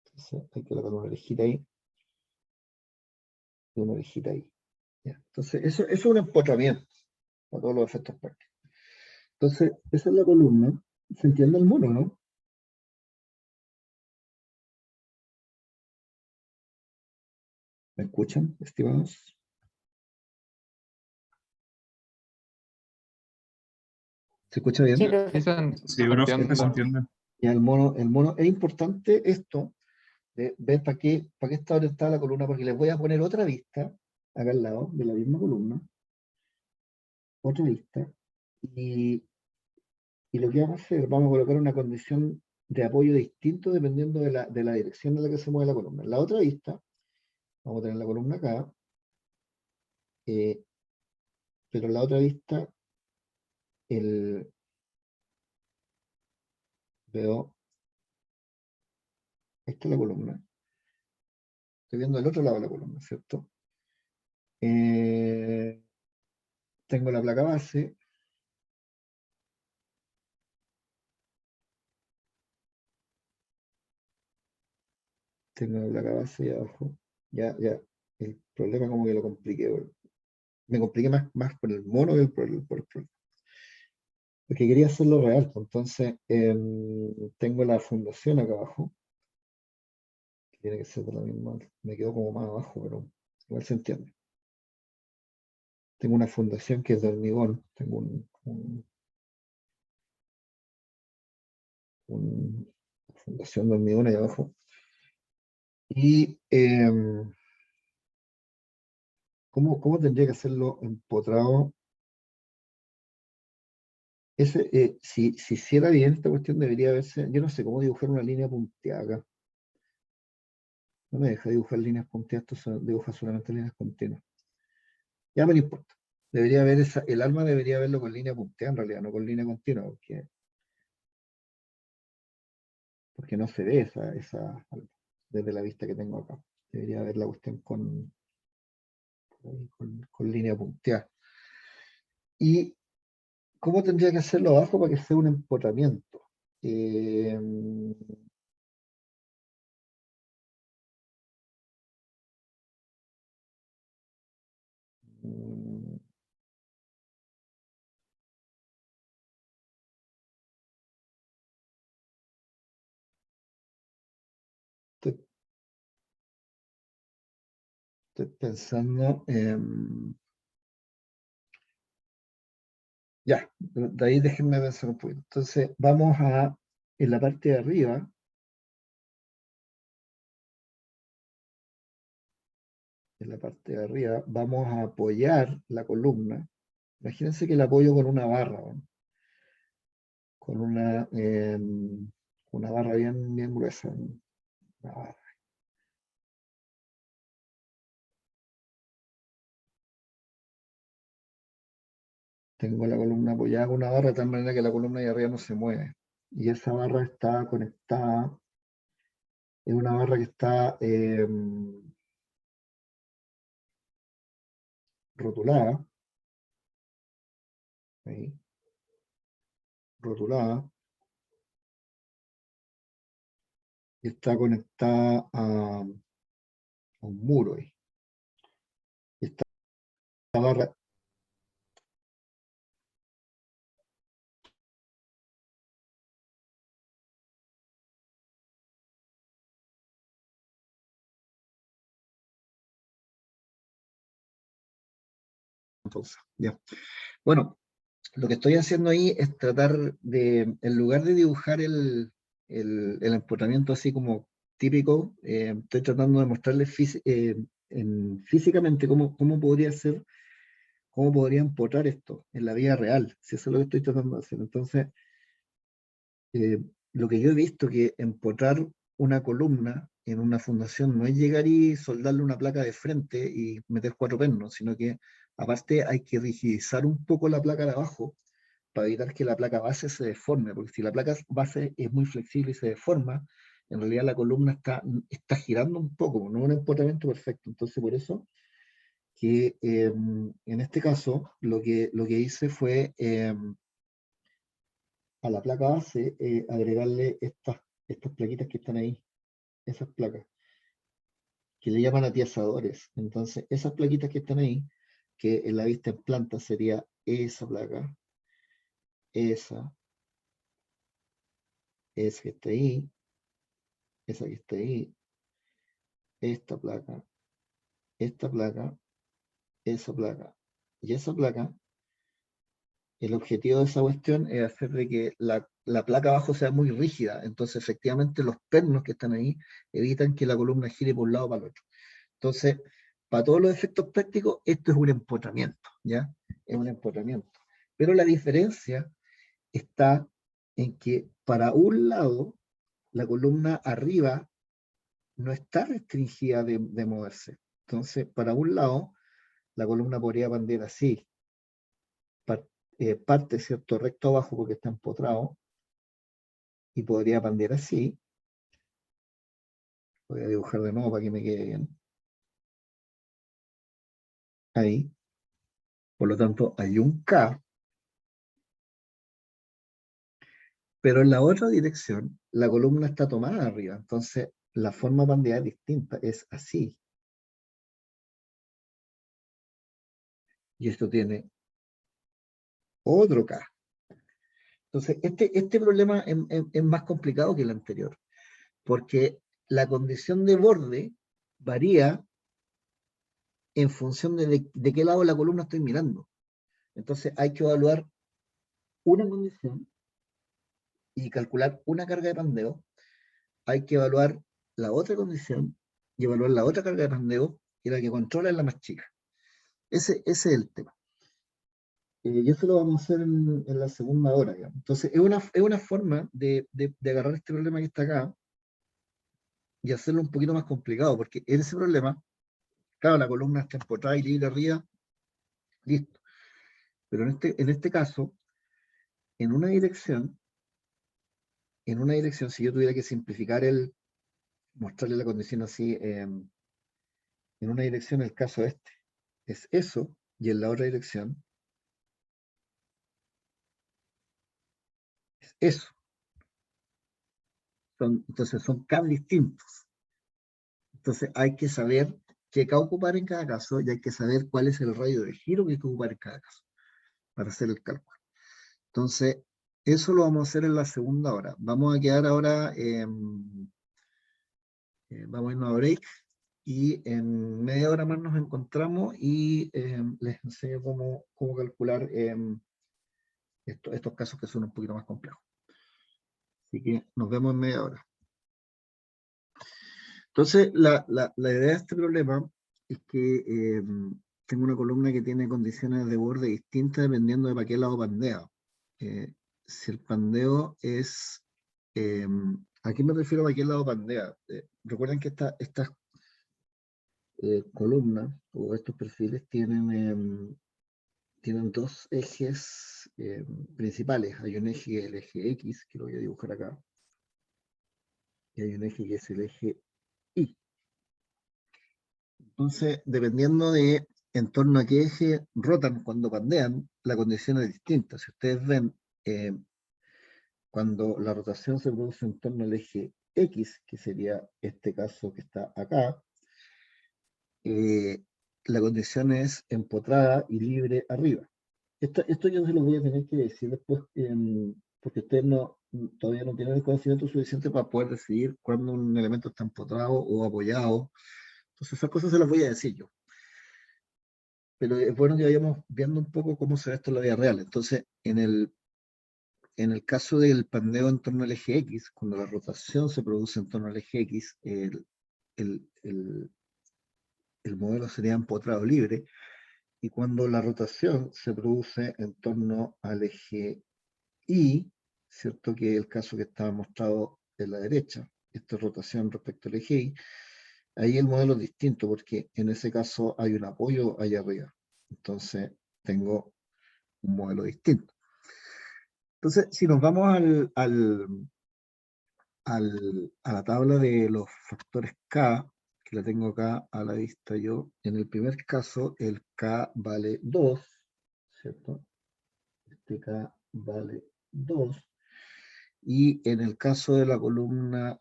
Entonces hay que colocar una orejita ahí y una orejita ahí. ¿Ya? Entonces eso es un empotramiento a todos los efectos prácticos. Entonces, esa es la columna. ¿Se entiende el mono, no? ¿Me escuchan, estimados? ¿Se escucha bien? Sí, Sí, profe. Sí, profe, se entiende. entiende. Ya el mono, es importante esto, de ver para qué está orientada la columna, porque les voy a poner otra vista, acá al lado, de la misma columna, otra vista, y, y lo que vamos a hacer, vamos a colocar una condición de apoyo distinto dependiendo de la dirección en la que se mueve la columna. En la otra vista, vamos a tener la columna acá, eh, pero en la otra vista, veo, esta es la columna, estoy viendo el otro lado de la columna, ¿cierto? Tengo la placa base, tengo la placa base ahí abajo. Ya, el problema como que lo compliqué. Me compliqué más por el mono que por el problema. Porque quería hacerlo real, pues. Entonces, tengo la fundación acá abajo, que tiene que ser de la misma. Me quedó como más abajo, pero igual se entiende. Tengo una fundación que es de hormigón. Tengo una fundación de hormigón ahí abajo. Y ¿cómo tendría que hacerlo empotrado? Si hiciera bien esta cuestión, debería verse. Yo no sé cómo dibujar una línea punteada acá. No me deja dibujar líneas punteadas, esto dibuja solamente líneas continuas. Ya me no importa. Debería haber el alma debería verlo con línea punteada en realidad, no con línea continua, porque no se ve esa desde la vista que tengo acá. Debería ver la cuestión con línea punteada. ¿Y cómo tendría que hacerlo abajo para que sea un empotramiento? Mm, estoy, estoy pensando, ya, de ahí déjenme pensar un poquito. Entonces, vamos en la parte de arriba, vamos a apoyar la columna. Imagínense que la apoyo con una barra, ¿no? Con una barra bien gruesa. Una barra. Tengo la columna apoyada con una barra de tal manera que la columna de arriba no se mueve. Y esa barra está conectada, es una barra que está rotulada, ahí, rotulada, y está conectada a un muro ahí. Y esta barra, entonces, ya. Bueno, lo que estoy haciendo ahí es tratar de, en lugar de dibujar el empotramiento así como típico, estoy tratando de mostrarles físicamente cómo podría ser, cómo podría empotrar esto en la vida real, si eso es lo que estoy tratando de hacer. Entonces, eh, lo que yo he visto que empotrar una columna en una fundación no es llegar y soldarle una placa de frente y meter 4 pernos, sino que aparte hay que rigidizar un poco la placa de abajo para evitar que la placa base se deforme, porque si la placa base es muy flexible y se deforma, en realidad la columna está girando un poco, no es un empotramiento perfecto. Entonces, por eso que en este caso lo que hice fue a la placa base agregarle estas plaquitas que están ahí, esas placas, que le llaman atiazadores. Entonces, esas plaquitas que están ahí, que en la vista en planta sería esa placa, esa, esa que está ahí, esa que está ahí, esta placa, esta placa, esa placa y esa placa, el objetivo de esa cuestión es hacer de que la placa abajo sea muy rígida. Entonces, efectivamente, los pernos que están ahí evitan que la columna gire por un lado o para el otro. Entonces, para todos los efectos prácticos, esto es un empotramiento, ¿ya? Es un empotramiento. Pero la diferencia está en que para un lado, la columna arriba no está restringida de moverse. Entonces, para un lado, la columna podría pandear así, parte, ¿cierto?, recto abajo porque está empotrado, y podría pandear así. Voy a dibujar de nuevo para que me quede bien. Ahí. Por lo tanto, hay un K, pero en la otra dirección, la columna está tomada arriba. Entonces, la forma de pandear es distinta, es así. Y esto tiene otro K. Entonces, este problema es más complicado que el anterior, porque la condición de borde varía en función de qué lado de la columna estoy mirando. Entonces, hay que evaluar una condición y calcular una carga de pandeo. Hay que evaluar la otra condición y evaluar la otra carga de pandeo, y la que controla es la más chica. Ese es el tema. Y eso lo vamos a hacer en la segunda hora, digamos. Entonces, es una forma de agarrar este problema que está acá y hacerlo un poquito más complicado, porque en ese problema, claro, la columna está empotrada y libre arriba, listo. Pero en este caso, en una dirección, si yo tuviera que simplificar mostrarle la condición así, en una dirección el caso es eso, y en la otra dirección es eso. Entonces son K distintos. Entonces hay que saber qué K ocupar en cada caso y hay que saber cuál es el radio de giro que hay que ocupar en cada caso para hacer el cálculo. Entonces, eso lo vamos a hacer en la segunda hora. Vamos a quedar ahora, vamos a irnos a break y en media hora más nos encontramos y les enseño cómo calcular estos casos que son un poquito más complejos. Así que nos vemos en media hora. Entonces, la idea de este problema es que tengo una columna que tiene condiciones de borde distintas dependiendo de para qué lado pandea. Si el pandeo es... ¿a qué me refiero para qué lado pandea? Recuerden que estas columnas o estos perfiles tienen dos ejes principales. Hay un eje, el eje X, que lo voy a dibujar acá, y hay un eje que es el eje Y. Entonces, dependiendo de en torno a qué eje rotan cuando pandean, la condición es distinta. Si ustedes ven, cuando la rotación se produce en torno al eje X, que sería este caso que está acá, la condición es empotrada y libre arriba. Esto yo se lo voy a tener que decir después, porque ustedes todavía no tienen el conocimiento suficiente para poder decidir cuándo un elemento está empotrado o apoyado. Entonces esas cosas se las voy a decir yo. Pero es bueno que vayamos viendo un poco cómo se ve esto en la vida real. Entonces, en el caso del pandeo en torno al eje X, cuando la rotación se produce en torno al eje X, el modelo sería empotrado libre, y cuando la rotación se produce en torno al eje Y, ¿cierto? Que es el caso que estaba mostrado en la derecha, esta rotación respecto al eje Y, ahí el modelo es distinto porque en ese caso hay un apoyo allá arriba. Entonces tengo un modelo distinto. Entonces, si nos vamos a la tabla de los factores K, que la tengo acá a la vista yo, en el primer caso el K vale 2, ¿cierto? Este K vale 2. Y en el caso de la columna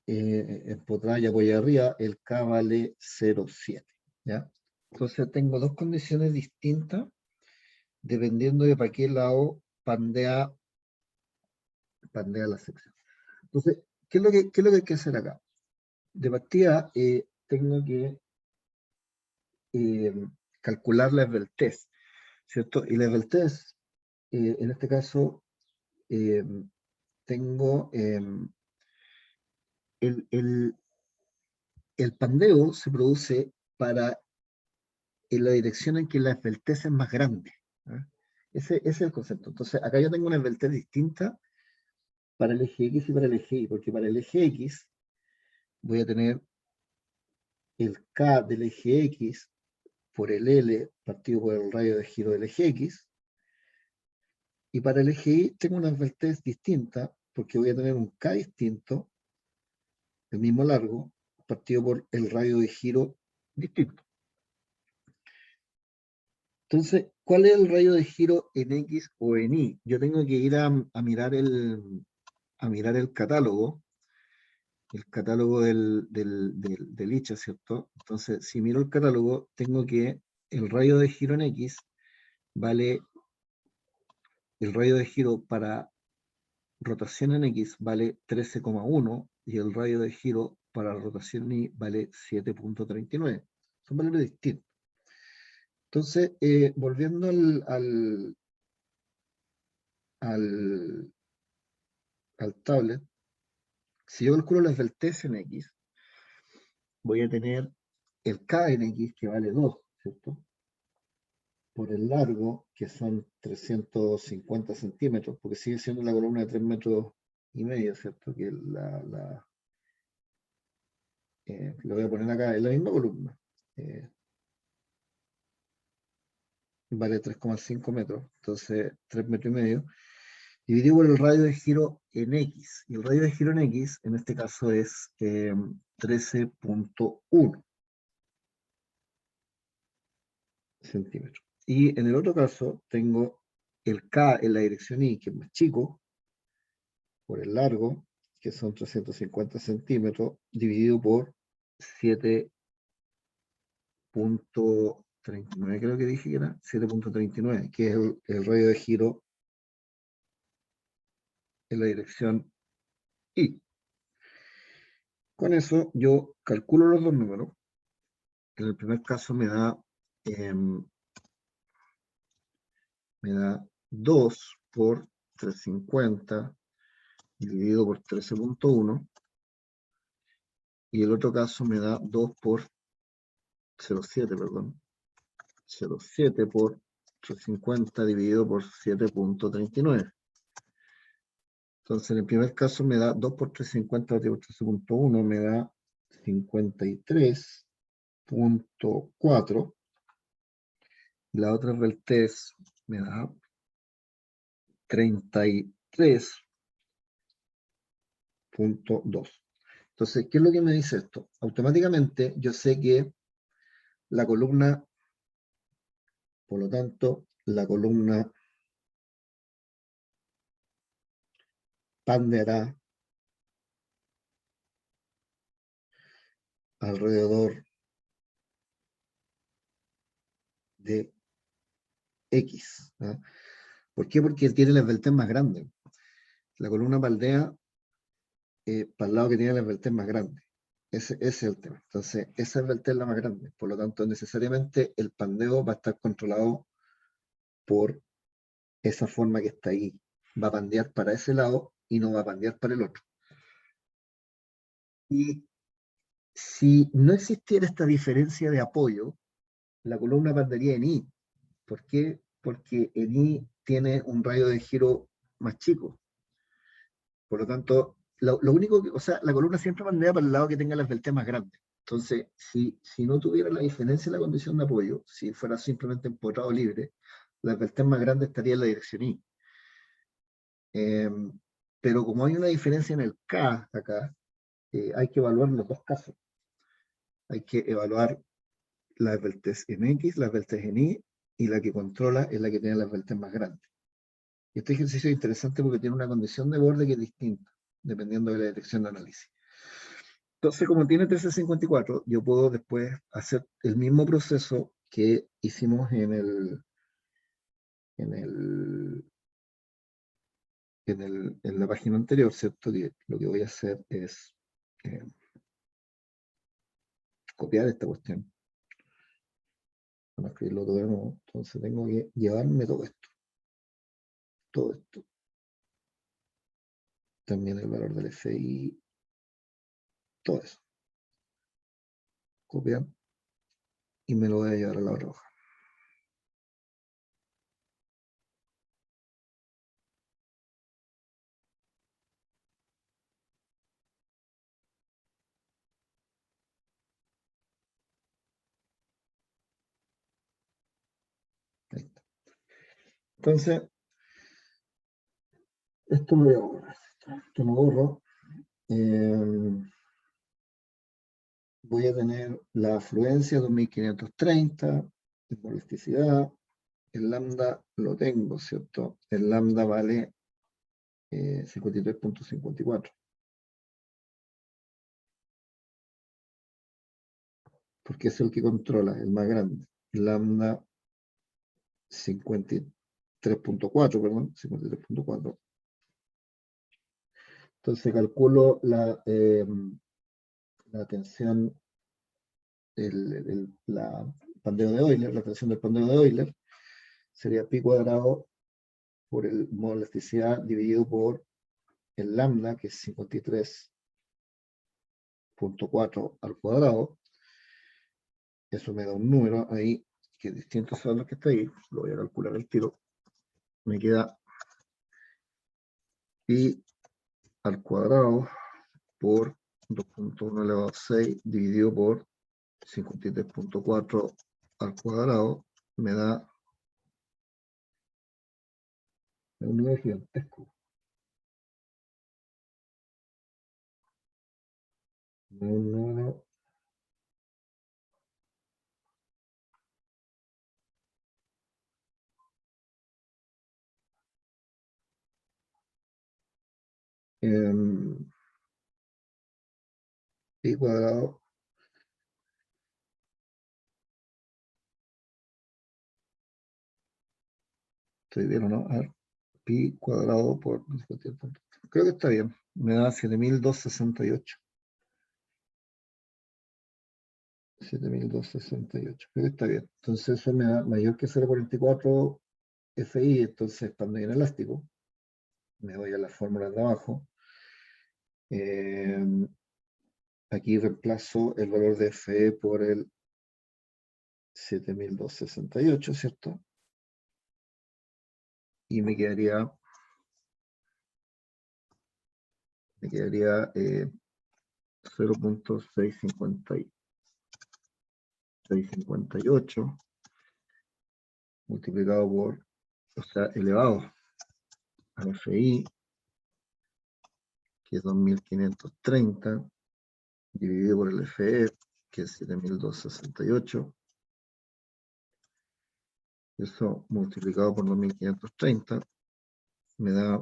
empotrada y apoyada arriba, el K vale 0,7. ¿Ya? Entonces tengo dos condiciones distintas dependiendo de para qué lado pandea la sección. Entonces, ¿qué es lo que hay que hacer acá? De partida, tengo que calcular la esbeltez, ¿cierto? Y la esbeltez, en este caso, tengo el pandeo se produce en la dirección en que la esbeltez es más grande. ¿Eh? Ese es el concepto. Entonces, acá yo tengo una esbeltez distinta para el eje X y para el eje Y, porque para el eje X voy a tener el K del eje X por el L partido por el radio de giro del eje X, y para el eje Y tengo una esbeltez distinta, porque voy a tener un K distinto, el mismo largo, partido por el radio de giro distinto. Entonces, ¿cuál es el radio de giro en X o en Y? Yo tengo que ir a mirar el catálogo del ICHA, ¿cierto? Entonces, si miro el catálogo, tengo que el radio de giro en X vale, el radio de giro para rotación en X vale 13,1 y el radio de giro para rotación Y vale 7,39. Son valores distintos. Entonces, volviendo al tablet, si yo calculo la esbeltez en X, voy a tener el K en X que vale 2, ¿cierto? Por el largo, que son 350 centímetros, porque sigue siendo la columna de 3 metros y medio, ¿cierto? Que lo voy a poner acá en la misma columna. Vale 3,5 metros, entonces 3 metros y medio, dividido por el radio de giro en X. Y el radio de giro en X, en este caso, es 13,1 centímetros. Y en el otro caso, tengo el K en la dirección Y, que es más chico, por el largo, que son 350 centímetros, dividido por 7,39, creo que dije que era 7,39, que es el radio de giro en la dirección Y. Con eso yo calculo los dos números. En el primer caso me da 2 por 350 dividido por 13,1, y el otro caso me da 2 por 0,7, perdón, 0,7 por 350 dividido por 7,39. Entonces, en el primer caso me da 2 por 350 dividido por 13,1, me da 53,4. La otra reltez me da 33,2. Entonces, ¿qué es lo que me dice esto? Automáticamente yo sé que la columna, por lo tanto, la columna pandeará alrededor de X, ¿no? ¿Por qué? Porque tiene la esbeltez más grande. La columna paldea para el lado que tiene la esbeltez más grande. Ese es el tema. Entonces, esa esbeltez es la más grande. Por lo tanto, necesariamente el pandeo va a estar controlado por esa forma que está ahí. Va a pandear para ese lado y no va a pandear para el otro. Y si no existiera esta diferencia de apoyo, la columna pandearía en I. ¿Por qué? Porque en I tiene un radio de giro más chico. Por lo tanto, lo único que, o sea, la columna siempre pandea para el lado que tenga la esbeltez más grande. Entonces, si no tuviera la diferencia en la condición de apoyo, si fuera simplemente empotrado libre, la esbeltez más grande estaría en la dirección I. Pero como hay una diferencia en el K acá, hay que evaluar los dos casos. Hay que evaluar la esbeltez en X, la esbeltez en Y, y la que controla es la que tiene la esbeltez más grande. Y este ejercicio es interesante porque tiene una condición de borde que es distinta, dependiendo de la dirección de análisis. Entonces, como tiene 1354, yo puedo después hacer el mismo proceso que hicimos en la página anterior, ¿cierto? Lo que voy a hacer es copiar esta cuestión. Para escribirlo todo de nuevo. Entonces tengo que llevarme todo esto. Todo esto. También el valor del FI. Todo eso. Copiar. Y me lo voy a llevar a la otra hoja. Ahí está. Entonces, esto lo voy a borrar. Esto lo borro. Voy a tener la afluencia 2530, la elasticidad, el lambda lo tengo, ¿cierto? El lambda vale 53,54. Porque es el que controla, el más grande. Lambda 53,4, perdón, 53,4. Entonces calculo la tensión, la pandeo de Euler, la tensión del pandeo de Euler, sería pi cuadrado por el modo de elasticidad dividido por el lambda, que es 53,4 al cuadrado. Eso me da un número ahí, que distintos son los que está ahí, lo voy a calcular al tiro. Me queda pi al cuadrado por 2.1 elevado a 6 dividido por 53.4 al cuadrado me da un número gigantesco. Me da un número pi cuadrado ¿estoy bien o no? A ver, pi cuadrado por... Creo que está bien. Me da 7268. 7268. Creo que está bien. Entonces eso me da mayor que 0.44 FI. Entonces cuando hay un elástico, me voy a las fórmulas de abajo. Aquí reemplazo el valor de FE por el 7268, ¿cierto? Y me quedaría 0.658 multiplicado por, o sea, elevado al FI, que es 2530, dividido por el FE, que es 7268. Eso multiplicado por 2530 me da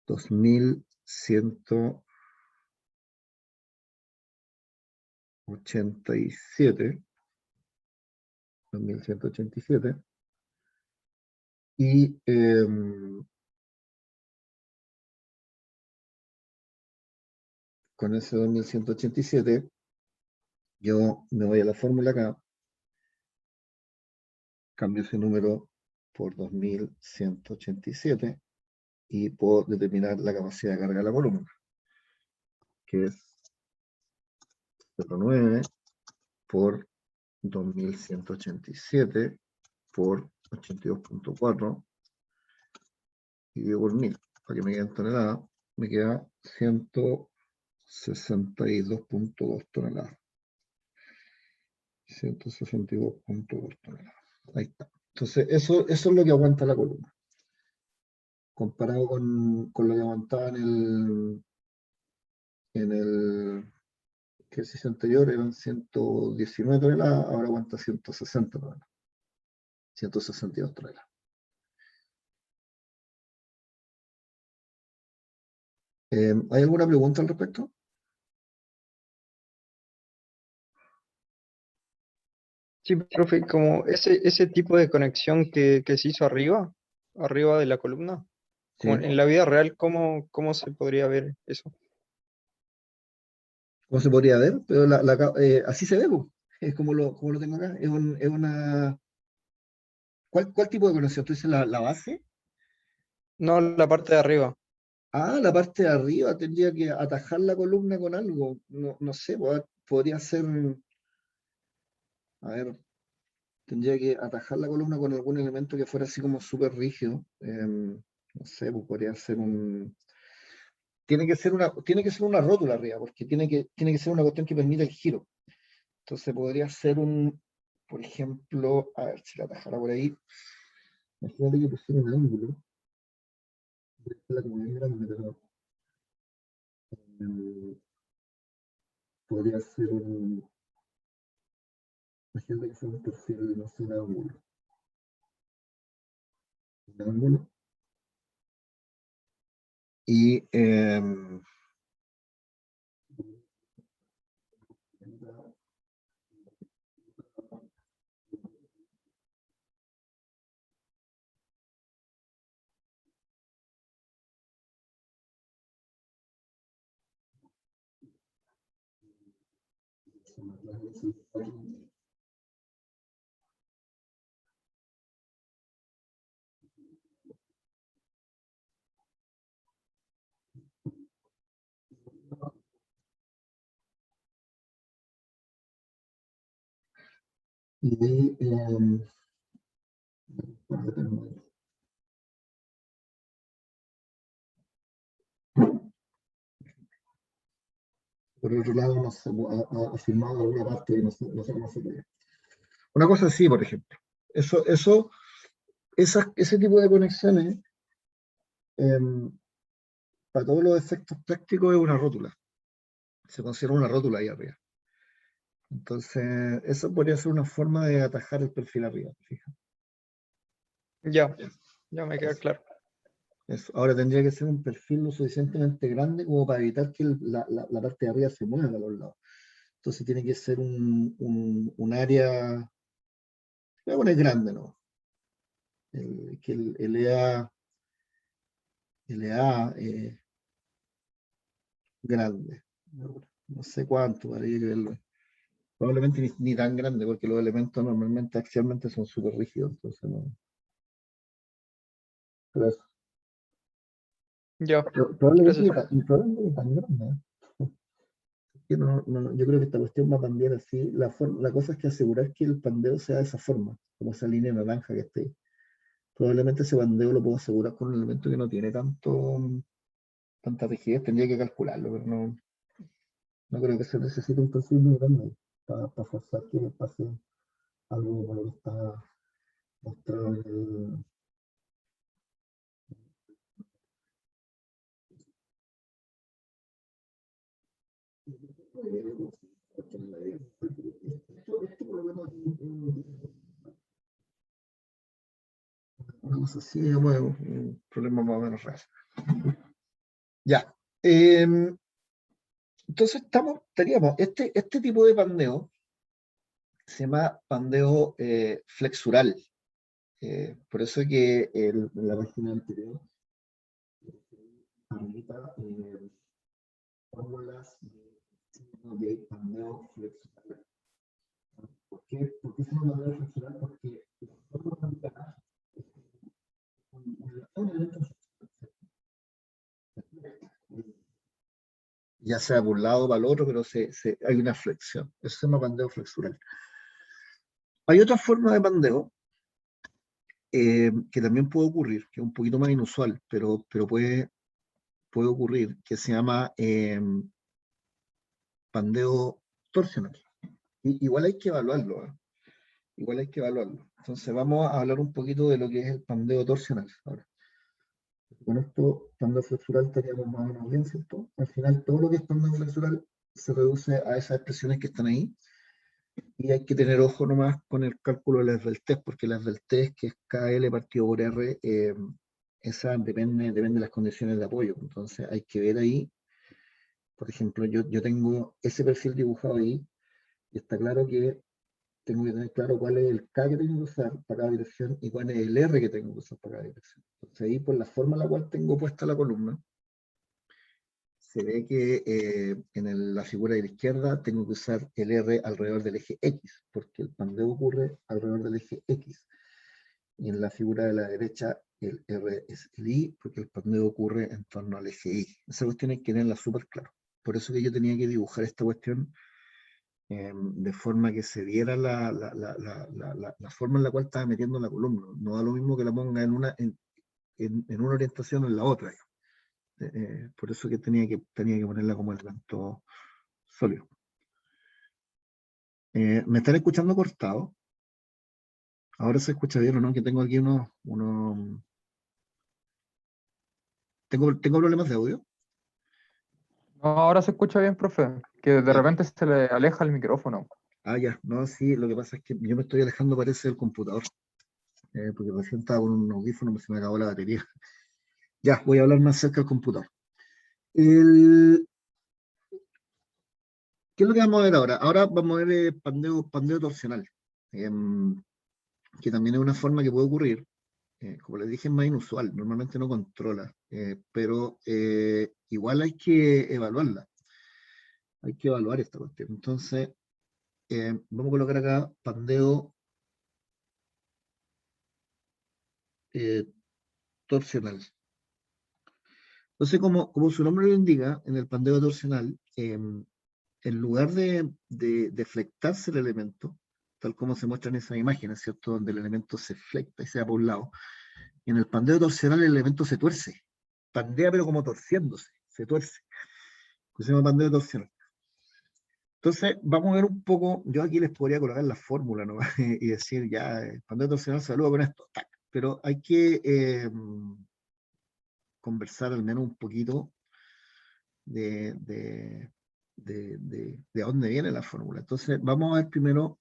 2187. 2187. Y con ese 2187, yo me voy a la fórmula acá, cambio ese número por 2187 y puedo determinar la capacidad de carga de la columna, que es 0,9 por 2187 por 82.4 dividido por 1000, para que me quede en toneladas, me queda 162.2 toneladas. 162.2 toneladas. Ahí está. Entonces, eso es lo que aguanta la columna. Comparado con lo que aguantaba en el ejercicio anterior, eran 119 toneladas, ahora aguanta 160 toneladas. 162 toneladas. ¿Hay alguna pregunta al respecto? Sí, profe, como ese tipo de conexión que se hizo arriba de la columna, Sí. como en la vida real, ¿cómo se podría ver eso? ¿Cómo se podría ver? Pero así se ve, pues. Es como lo tengo acá. Es una... ¿Cuál tipo de conexión? ¿Tú dices la base? No, la parte de arriba. Ah, la parte de arriba tendría que atajar la columna con algo. No sé, podría ser, a ver, tendría que atajar la columna con algún elemento que fuera así como súper rígido. No sé, pues podría ser tiene que ser una rótula arriba, porque tiene que ser una cuestión que permita el giro. Entonces podría ser por ejemplo, a ver si la atajara por ahí. Imagínate que pusiera un ángulo. La como bien grande, pero em, podría ser imagínate que sea un perfil, no sé, un ángulo. Un ángulo. Y y ahí, bueno, Por otro lado, no sé, ha firmado alguna parte, no sé cómo se puede. Una cosa así, por ejemplo. Ese tipo de conexiones, para todos los efectos prácticos, es una rótula. Se considera una rótula ahí arriba. Entonces, eso podría ser una forma de atajar el perfil arriba. Fíjate. Ya me queda claro. Eso. Ahora tendría que ser un perfil lo suficientemente grande como para evitar que la parte de arriba se mueva a los lados. Entonces tiene que ser un área, voy a poner grande, ¿no? Que el EA grande. No sé cuánto, habría que verlo. Probablemente ni tan grande, porque los elementos normalmente axialmente son súper rígidos, entonces no. Pero eso. Ya, Probablemente gracias. ni tan grande. Yo creo que esta cuestión va a cambiar así. La cosa es que asegurar que el pandeo sea de esa forma, como esa línea naranja que está ahí. Probablemente ese pandeo lo puedo asegurar con un elemento que no tiene tanta rigidez. Tendría que calcularlo, pero no creo que se necesite un perfil muy grande para forzar que pase algo como lo que está mostrado en el. Esto por lo menos una cosa así, bueno, un problema más o menos real. Ya. Entonces teníamos este tipo de pandeo, se llama pandeo flexural. Por eso que en la página anterior habilita fórmulas de pandeo flexural. ¿Por qué se llama pandeo flexural? Porque la fórmula de acá es un elemento ya sea por un lado o para el otro, pero hay una flexión. Eso se llama pandeo flexural. Hay otra forma de pandeo que también puede ocurrir, que es un poquito más inusual, pero puede ocurrir, que se llama pandeo torsional. Igual hay que evaluarlo, ¿eh? Igual hay que evaluarlo. Entonces vamos a hablar un poquito de lo que es el pandeo torsional ahora. Con esto, pandeo flexural estaríamos más o menos bien, ¿cierto? Al final, todo lo que es pandeo flexural se reduce a esas expresiones que están ahí. Y hay que tener ojo nomás con el cálculo de las del test, porque las del test, que es KL partido por R, esa depende de las condiciones de apoyo. Entonces hay que ver ahí, por ejemplo, yo tengo ese perfil dibujado ahí, y está claro que tengo que tener claro cuál es el K que tengo que usar para cada dirección y cuál es el R que tengo que usar para cada dirección. Entonces ahí, por la forma en la cual tengo puesta la columna, se ve que en la figura de la izquierda tengo que usar el R alrededor del eje X, porque el pandeo ocurre alrededor del eje X. Y en la figura de la derecha el R es el Y, porque el pandeo ocurre en torno al eje Y. Esa cuestión hay que tenerla súper claro. Por eso que yo tenía que dibujar esta cuestión de forma que se viera la forma en la cual estaba metiendo la columna. No da lo mismo que la ponga en una orientación o en la otra. Por eso que tenía que ponerla como elemento sólido. ¿Me están escuchando cortado? Ahora se escucha bien o no, que tengo aquí ¿Tengo problemas de audio? No, ahora se escucha bien, profe, que de Ya. repente se le aleja el micrófono. Ah, ya, no, sí, lo que pasa es que yo me estoy alejando, parece, del computador, porque recién estaba con un audífono, se me acabó la batería. Ya, voy a hablar más cerca del computador. ¿Qué es lo que vamos a ver ahora? Ahora vamos a ver pandeo torsional, que también es una forma que puede ocurrir. Como les dije, es más inusual, normalmente no controla, pero igual hay que evaluarla. Hay que evaluar esta cuestión. Entonces, vamos a colocar acá pandeo torsional. Entonces, como su nombre lo indica, en el pandeo torsional, en lugar de flectarse el elemento, tal como se muestra en esas imágenes, ¿cierto? Donde el elemento se flecta y se va por un lado, en el pandeo torsional el elemento se tuerce, pandea pero como torciéndose, se tuerce, que se llama pandeo torsional. Entonces, vamos a ver un poco, yo aquí les podría colocar la fórmula, ¿no? Y decir, ya, el pandeo torsional se evalúa con esto, tac. Pero hay que conversar al menos un poquito de dónde viene la fórmula. Entonces, vamos a ver primero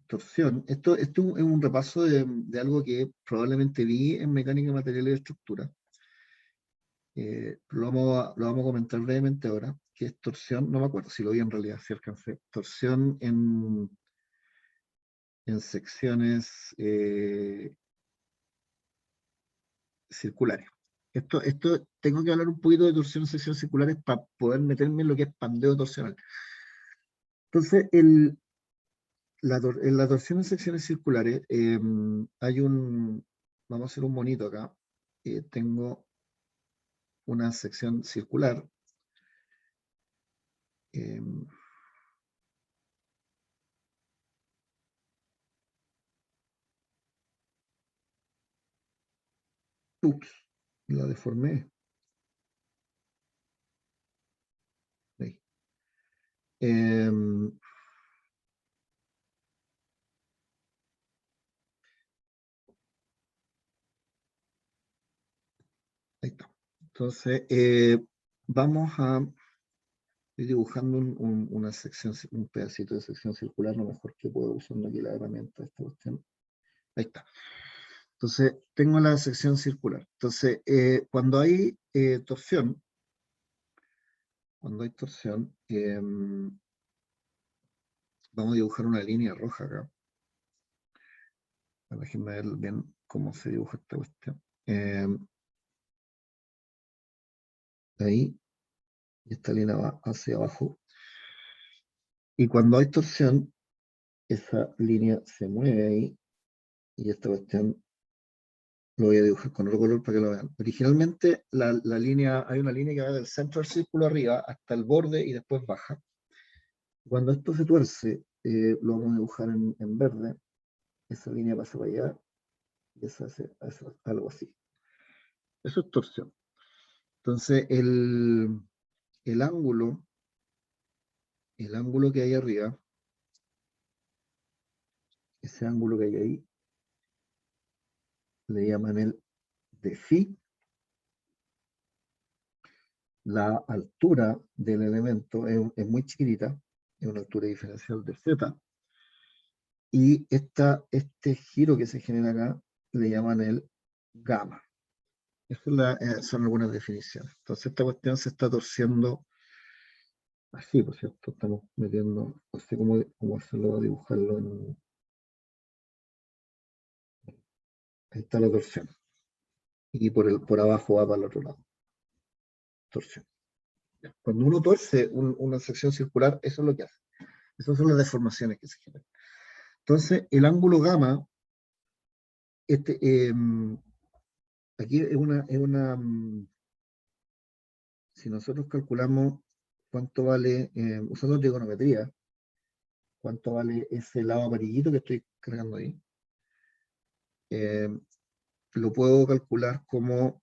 torsión. Esto es un repaso de algo que probablemente vi en mecánica de materiales de estructura. Lo vamos a comentar brevemente ahora, que es torsión, no me acuerdo si lo vi en realidad, si alcancé. Torsión en secciones circulares. Esto tengo que hablar un poquito de torsión en secciones circulares para poder meterme en lo que es pandeo torsional. Entonces, en la torsión en secciones circulares hay vamos a hacer un monito acá. Tengo una sección circular. Ups, la deformé. Ahí. Ahí está. Entonces, vamos a ir dibujando una sección, un pedacito de sección circular, lo mejor que puedo usando aquí la herramienta de esta cuestión. Ahí está. Entonces, tengo la sección circular. Entonces, cuando hay torsión, vamos a dibujar una línea roja acá. Déjenme ver bien cómo se dibuja esta cuestión. Ahí, y esta línea va hacia abajo. Y cuando hay torsión, esa línea se mueve ahí, y esta cuestión lo voy a dibujar con otro color para que lo vean. Originalmente, hay una línea que va del centro del círculo arriba hasta el borde y después baja. Cuando esto se tuerce, lo vamos a dibujar en verde. Esa línea pasa para allá y esa hace algo así. Eso es torsión. Entonces, el ángulo que hay arriba, ese ángulo que hay ahí, le llaman el de phi. La altura del elemento es muy chiquitita, es una altura diferencial de z. Y este giro que se genera acá le llaman el gamma. Son algunas definiciones. Entonces esta cuestión se está torciendo así, por cierto. Estamos metiendo, no sé cómo hacerlo, dibujarlo ahí está la torsión. Y por abajo va para el otro lado. Torsión. Cuando uno torce una sección circular, eso es lo que hace. Esas son las deformaciones que se generan. Entonces, el ángulo gamma, aquí si nosotros calculamos cuánto vale, usando trigonometría, cuánto vale ese lado amarillito que estoy cargando ahí, lo puedo calcular como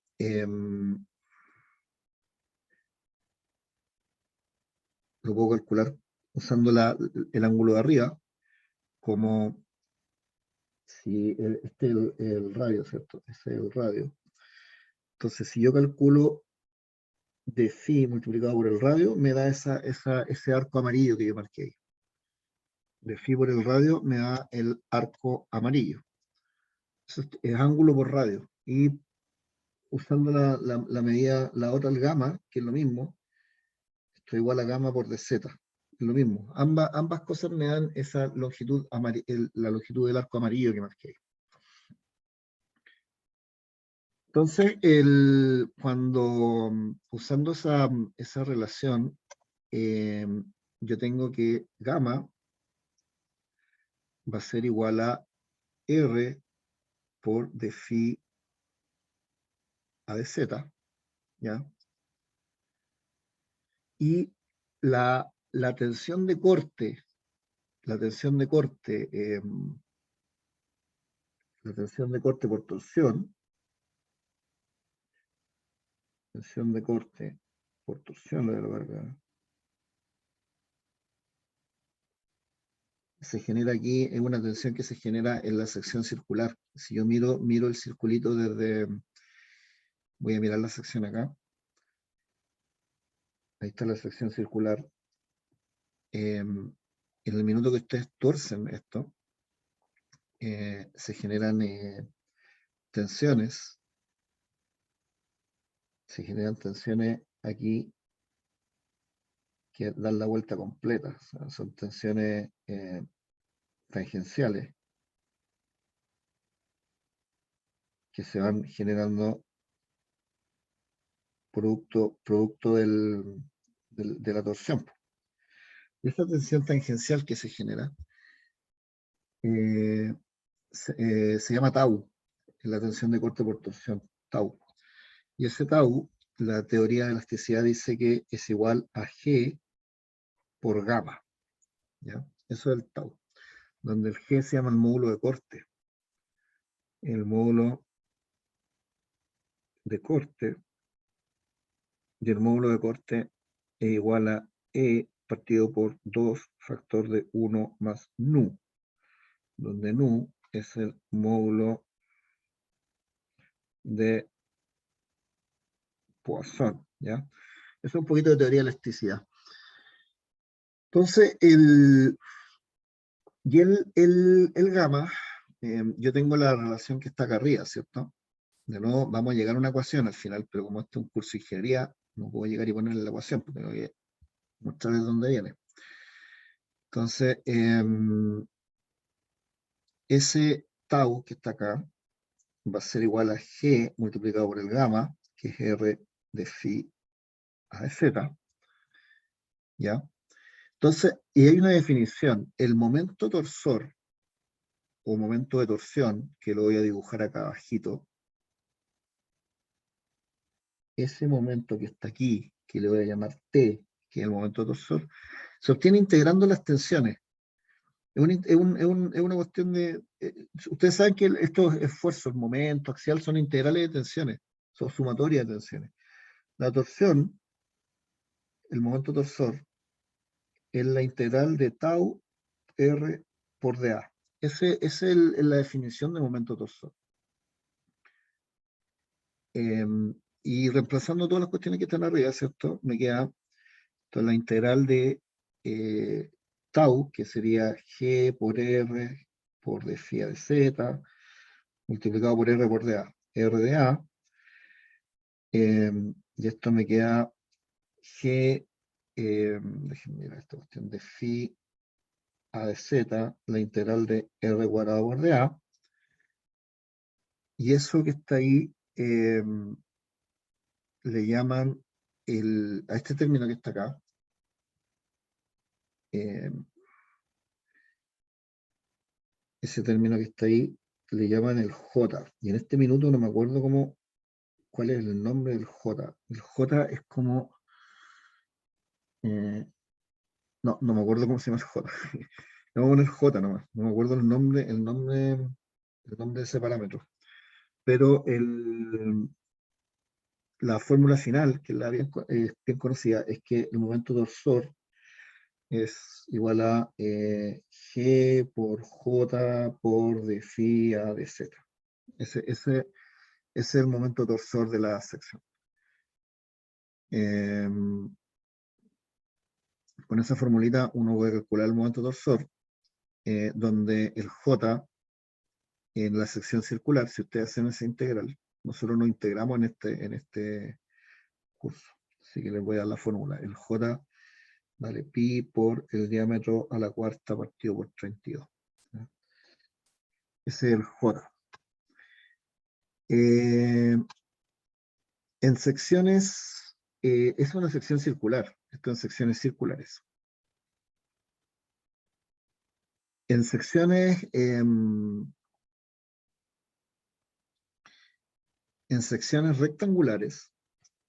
usando el ángulo de arriba, como si este es el radio, ¿cierto? Ese es el radio. Entonces, si yo calculo de phi multiplicado por el radio, me da ese arco amarillo que yo marqué ahí. De phi por el radio me da el arco amarillo. Eso es ángulo por radio. Y usando la medida, la otra, el gamma, que es lo mismo, esto es igual a gamma por dz. Es lo mismo. Ambas cosas me dan esa longitud, la longitud del arco amarillo que marqué. Entonces, cuando usando esa relación, yo tengo que gamma va a ser igual a R por de phi a de z, ¿ya? Y la tensión de corte, la tensión de corte por torsión, tensión de corte por torsión, lo voy a colocar acá. Se genera aquí, es una tensión que se genera en la sección circular. Si yo miro el circulito desde, voy a mirar la sección acá. Ahí está la sección circular. En el minuto que ustedes torcen esto, se generan tensiones. Se generan tensiones aquí que dan la vuelta completa. O sea, son tensiones tangenciales que se van generando producto de la torsión. Y esta tensión tangencial que se genera se llama tau, la tensión de corte por torsión, tau. Y ese tau, la teoría de elasticidad dice que es igual a G por gamma. ¿Ya? Eso es el tau, donde el G se llama el módulo de corte. El módulo de corte, y el módulo de corte es igual a E partido por 2 factor de 1 más nu, donde nu es el módulo de Poisson, ¿ya? Eso es un poquito de teoría de elasticidad. Entonces, el gamma, yo tengo la relación que está acá arriba, ¿cierto? De nuevo, vamos a llegar a una ecuación al final, pero como este es un curso de ingeniería, no puedo llegar y ponerle la ecuación, porque tengo que mostrarles dónde viene. Entonces, ese tau que está acá va a ser igual a G multiplicado por el gamma, que es R de phi a de z, ¿ya? Entonces, y hay una definición, el momento torsor o momento de torsión, que lo voy a dibujar acá abajito, ese momento que está aquí, que le voy a llamar T, que es el momento de torsor, se obtiene integrando las tensiones. Es una cuestión de... ustedes saben que estos esfuerzos, el momento axial, son integrales de tensiones, son sumatorias de tensiones. La torsión, el momento torsor, es la integral de tau R por dA. Esa es la definición de momento torsor. Y reemplazando todas las cuestiones que están arriba, ¿cierto? Me queda la integral de tau, que sería G por R por d phi a de z, multiplicado por R por dA. R de A. Y esto me queda G, déjenme mirar esta cuestión de phi a de z, la integral de R cuadrado por dA. Y eso que está ahí le llaman a este término que está acá, ese término que está ahí le llaman el J. Y en este minuto no me acuerdo cuál es el nombre del J. El J es como... no me acuerdo cómo se llama el J. Le vamos a poner J nomás. No me acuerdo el nombre de ese parámetro. Pero la fórmula final, que es la bien conocida, es que el momento torsor es igual a G por J por d phi a de z. Ese es el momento torsor de la sección. Con esa formulita uno puede calcular el momento torsor, donde el J en la sección circular, si ustedes hacen esa integral, nosotros nos integramos en este curso. Así que les voy a dar la fórmula. El J vale pi por el diámetro a la cuarta partido por 32. ¿Ya? Ese es el J. En secciones, es una sección circular. Esto en secciones circulares. En secciones rectangulares,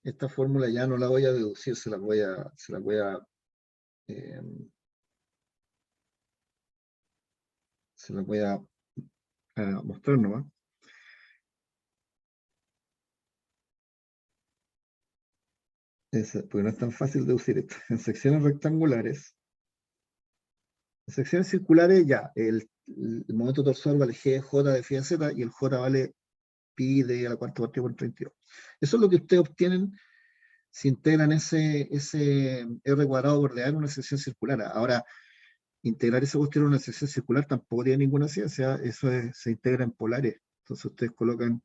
esta fórmula ya no la voy a deducir, se la voy a mostrar nomás. Porque no es tan fácil deducir esto. En secciones rectangulares, en secciones circulares ya, el momento torsor vale G, J de phi de Z y el J vale pi de la cuarta partida por 32. Eso es lo que ustedes obtienen si integran ese R cuadrado por DA en una sección circular. Ahora, integrar esa cuestión en una sección circular tampoco tiene ninguna ciencia, eso se integra en polares. Entonces ustedes colocan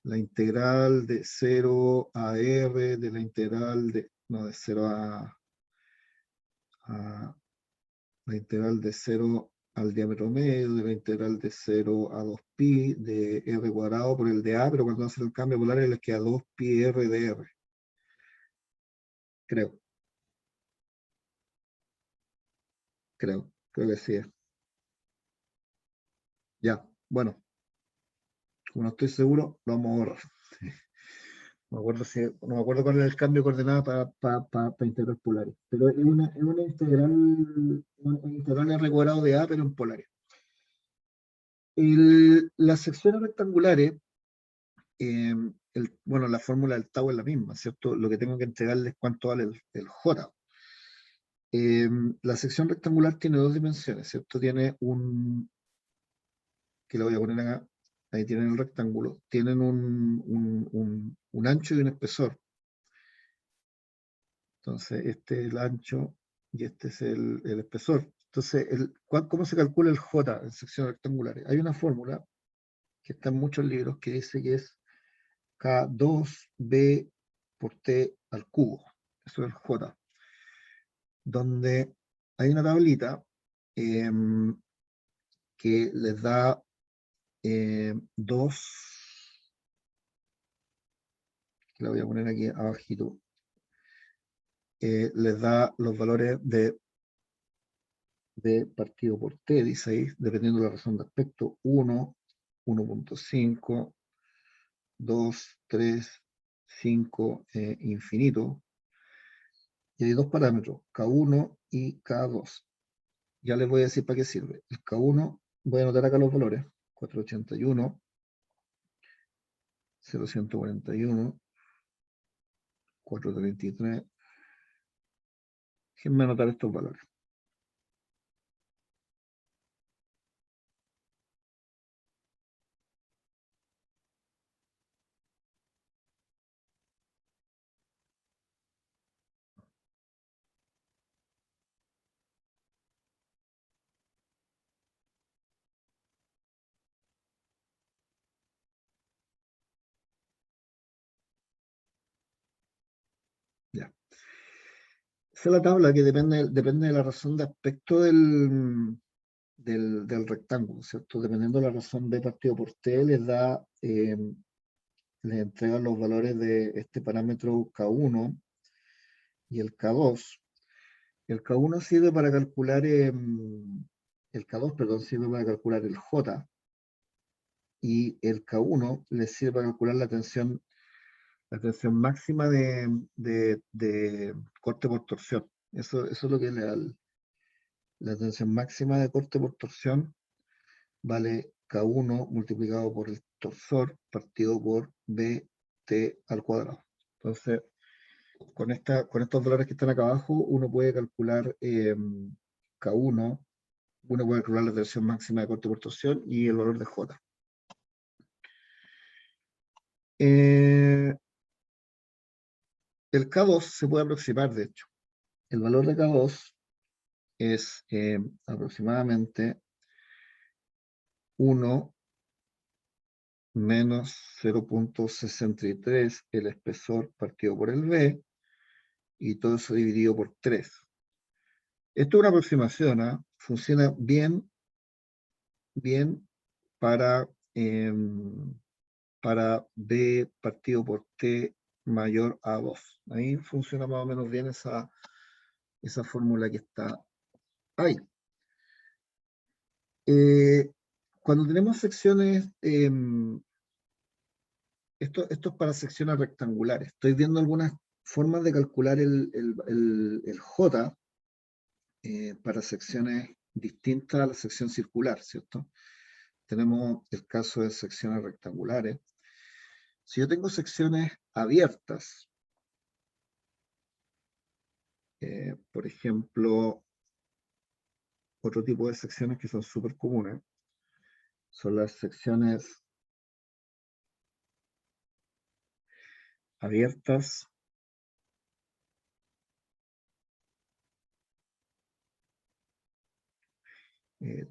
la integral de 0 a R, de la integral de, no, de 0 a la integral de 0 al diámetro medio, de la integral de 0 a 2pi de R cuadrado por el de A, pero cuando hacen el cambio polar les queda 2pi R de R. Creo que sí es. Ya, bueno, como no estoy seguro, lo vamos a borrar. No me acuerdo cuál es el cambio de coordenada para integrar polares, pero es una integral R cuadrado de A, pero en polares. Las secciones rectangulares, bueno, la fórmula del tau es la misma, ¿cierto? Lo que tengo que entregarles es cuánto vale el J. La sección rectangular tiene dos dimensiones, ¿cierto? Tiene que lo voy a poner acá, ahí tienen el rectángulo, tienen un ancho y un espesor. Entonces, este es el ancho y este es el espesor. Entonces, ¿cómo se calcula el J en secciones rectangulares? Hay una fórmula que está en muchos libros que dice que es K2B por T al cubo. Eso es el J. Donde hay una tablita que les da dos, que la voy a poner aquí abajito, les da los valores de partido por T, dice ahí, dependiendo de la razón de aspecto, 1, 1.5, 2, 3, 5, infinito. Y hay dos parámetros, K1 y K2. Ya les voy a decir para qué sirve. El K1, voy a anotar acá los valores, 481, 0.141, 433. Déjenme anotar estos valores. Ya. Esa es la tabla que depende de la razón de aspecto del rectángulo, ¿cierto? Dependiendo de la razón B partido por T, les entrega los valores de este parámetro K1 y el K2. El K1 sirve para calcular, el K2, perdón, sirve para calcular el J, y el K1 les sirve para calcular la tensión máxima de corte por torsión. Eso es lo que le da la tensión máxima de corte por torsión, vale K1 multiplicado por el torsor partido por BT al cuadrado. Entonces, con estos valores que están acá abajo, uno puede calcular K1, uno puede calcular la tensión máxima de corte por torsión y el valor de J. El K2 se puede aproximar, de hecho. El valor de K2 es aproximadamente 1 menos 0.63 el espesor partido por el B, y todo eso dividido por 3. Esto es una aproximación, ¿eh? Funciona bien para, para B partido por T mayor a 2. Ahí funciona más o menos bien esa fórmula que está ahí. Cuando tenemos secciones, esto es para secciones rectangulares. Estoy viendo algunas formas de calcular el J para secciones distintas a la sección circular, ¿cierto? Tenemos el caso de secciones rectangulares. Si yo tengo secciones abiertas, Por ejemplo, otro tipo de secciones que son súper comunes son las secciones abiertas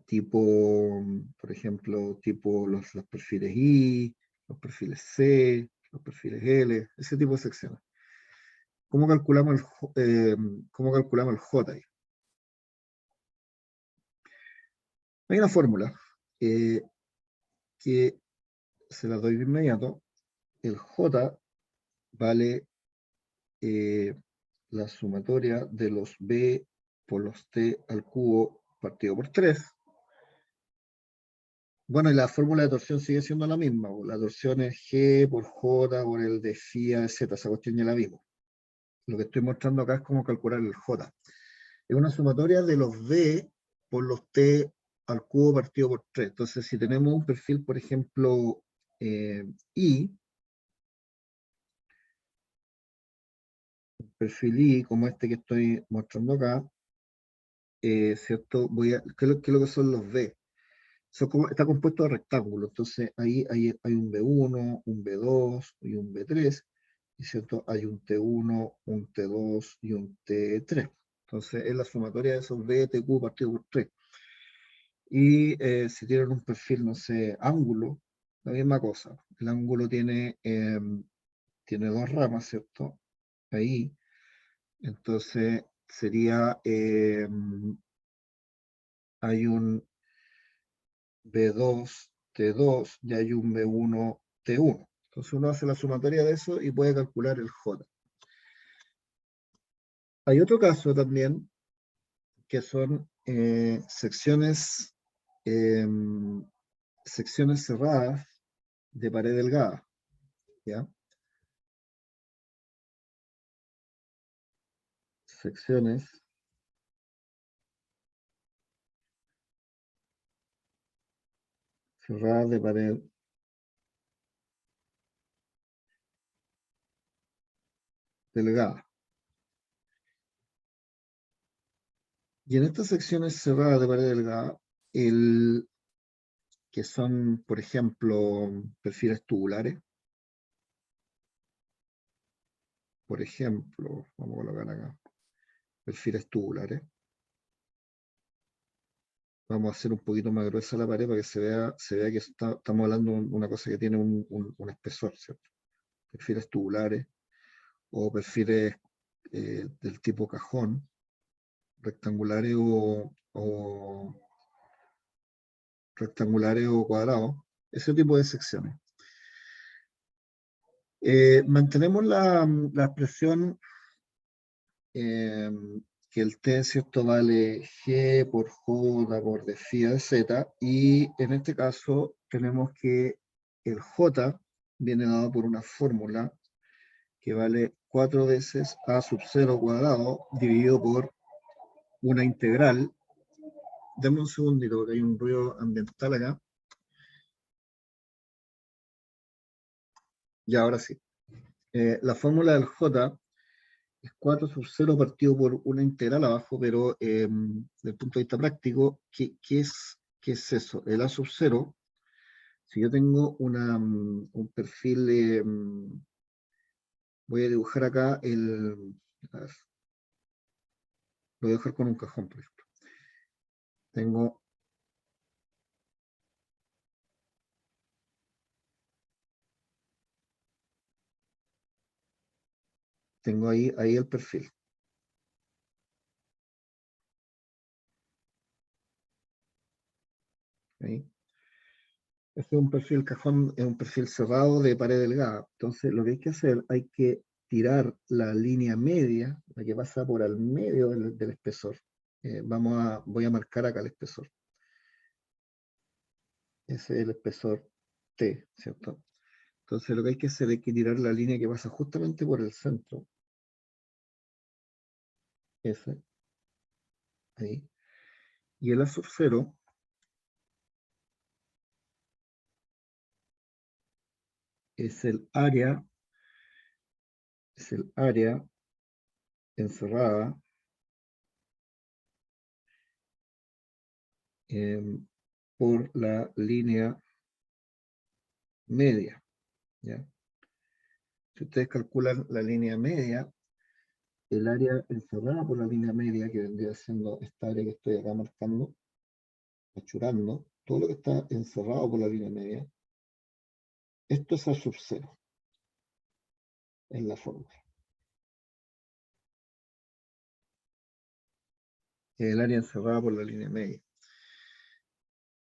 tipo, por ejemplo, tipo los perfiles I, los perfiles C, los perfiles L, ese tipo de secciones. ¿Cómo calculamos cómo calculamos el J ahí? Hay una fórmula que se la doy de inmediato. El J vale la sumatoria de los B por los T al cubo partido por 3. Bueno, y la fórmula de torsión sigue siendo la misma. La torsión es G por J por el de phi a Z. Esa cuestión ya la vimos. Lo que estoy mostrando acá es cómo calcular el J. Es una sumatoria de los B por los T al cubo partido por 3. Entonces, si tenemos un perfil, por ejemplo, I, perfil I, como este que estoy mostrando acá, ¿cierto? ¿Qué es lo que son los B? Está compuesto de rectángulos, entonces ahí hay un B1, un B2 y un B3, y ¿cierto? Hay un T1, un T2 y un T3. Entonces es la sumatoria de esos B, TQ partido por 3. Y si tienen un perfil, no sé, ángulo, la misma cosa. El ángulo tiene dos ramas, ¿cierto? Ahí. Entonces sería, hay un B2, T2 y hay un B1, T1. Entonces uno hace la sumatoria de eso y puede calcular el J. Hay otro caso también que son secciones cerradas de pared delgada, ¿ya? Secciones cerradas de pared delgada. Y en estas secciones cerradas de pared delgada, que son, por ejemplo, perfiles tubulares, por ejemplo, vamos a colocar acá, perfiles tubulares. Vamos a hacer un poquito más gruesa la pared para que se vea que estamos hablando de una cosa que tiene un espesor, ¿cierto? Perfiles tubulares o perfiles del tipo cajón, rectangulares rectangulares o cuadrados, ese tipo de secciones. Mantenemos la expresión que el T, ¿cierto? Vale G por J por de phi a Z, y en este caso tenemos que el J viene dado por una fórmula que vale 4 veces A sub 0 cuadrado dividido por una integral. Dame un segundito porque hay un ruido ambiental acá. Y ahora sí. La fórmula del J es 4 sub 0 partido por una integral abajo, pero desde el punto de vista práctico, ¿qué es eso? El A sub 0, si yo tengo un perfil, voy a dibujar acá a ver, lo voy a dibujar con un cajón, por ejemplo. Tengo ahí el perfil. ¿Sí? Este es un perfil cajón, es un perfil cerrado de pared delgada. Entonces, lo que hay que hacer, hay que tirar la línea media, la que pasa por al medio del espesor. Voy a marcar acá el espesor. Ese es el espesor T, ¿cierto? Entonces, lo que hay que hacer es que tirar la línea que pasa justamente por el centro. Ese, ahí. Y el A sub 0 es el área encerrada por la línea media, ¿ya? Si ustedes calculan la línea media, el área encerrada por la línea media, que vendría siendo esta área que estoy acá marcando, achurando, todo lo que está encerrado por la línea media, esto es A sub 0 en la fórmula. El área encerrada por la línea media.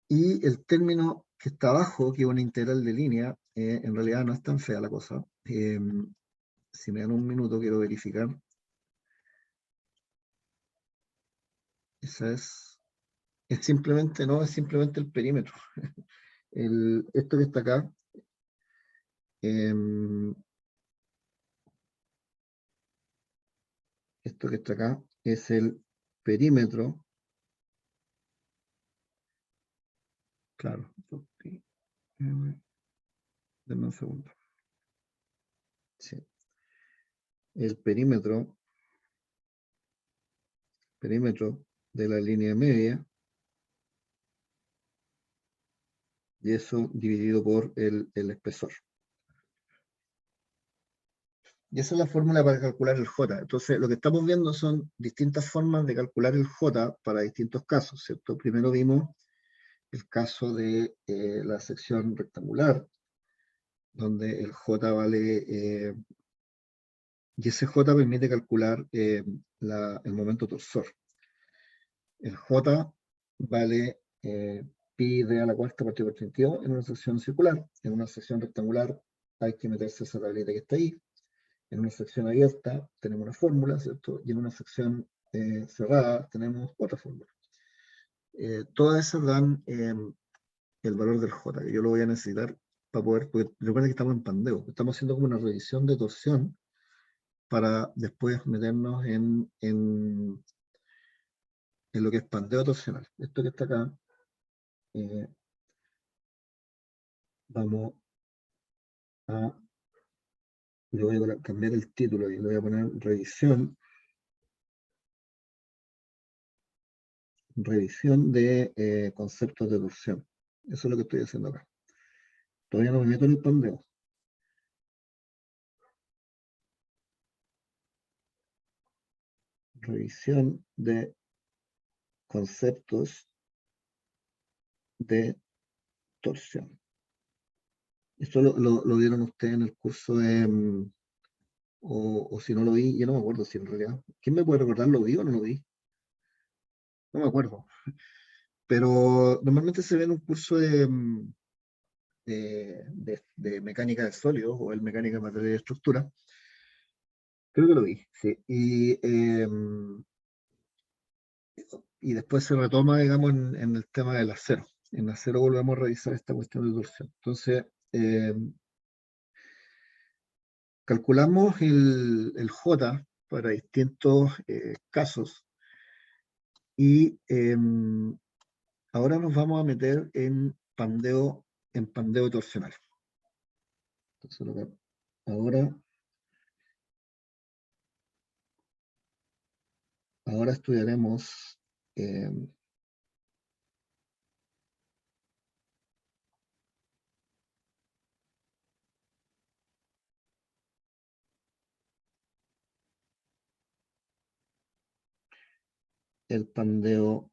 Y el término que está abajo, que es una integral de línea, en realidad no es tan fea la cosa. Si me dan un minuto, quiero verificar. Esa es simplemente, no, es simplemente el perímetro. Esto que está acá, esto que está acá es el perímetro. Claro. Denme un segundo. Sí. El perímetro de la línea media, y eso dividido por el espesor. Y esa es la fórmula para calcular el J. Entonces, lo que estamos viendo son distintas formas de calcular el J para distintos casos, ¿cierto? Primero vimos el caso de la sección rectangular, donde el J vale, y ese J permite calcular el momento torsor. El J vale pi d a la cuarta partido por 32 en una sección circular. En una sección rectangular hay que meterse esa tableta que está ahí. En una sección abierta tenemos una fórmula, ¿cierto? Y en una sección cerrada tenemos otra fórmula. Todas esas dan el valor del J, que yo lo voy a necesitar para poder, porque recuerden que estamos en pandeo, estamos haciendo como una revisión de torsión para después meternos en lo que es pandeo torsional. Esto que está acá, vamos a, le voy a cambiar el título y le voy a poner revisión de conceptos de torsión. Eso es lo que estoy haciendo acá. Todavía no me meto en el pandeo. Revisión de conceptos de torsión. Esto lo vieron ustedes en el curso de, o si no lo vi, yo no me acuerdo si en realidad. ¿Quién me puede recordar? ¿Lo vi o no lo vi? No me acuerdo. Pero normalmente se ve en un curso de mecánica de sólidos o el mecánica de material y estructura. Creo que lo vi, sí. Y después se retoma, digamos, en el tema del acero. En acero volvemos a revisar esta cuestión de torsión. Entonces, calculamos el J para distintos casos y ahora nos vamos a meter en pandeo torsional. Entonces, ahora estudiaremos el pandeo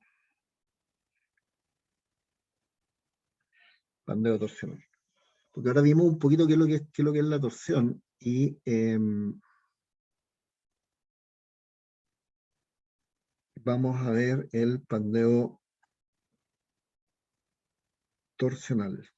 torsional. Porque ahora vimos un poquito qué es lo que es la torsión y vamos a ver el pandeo torsional.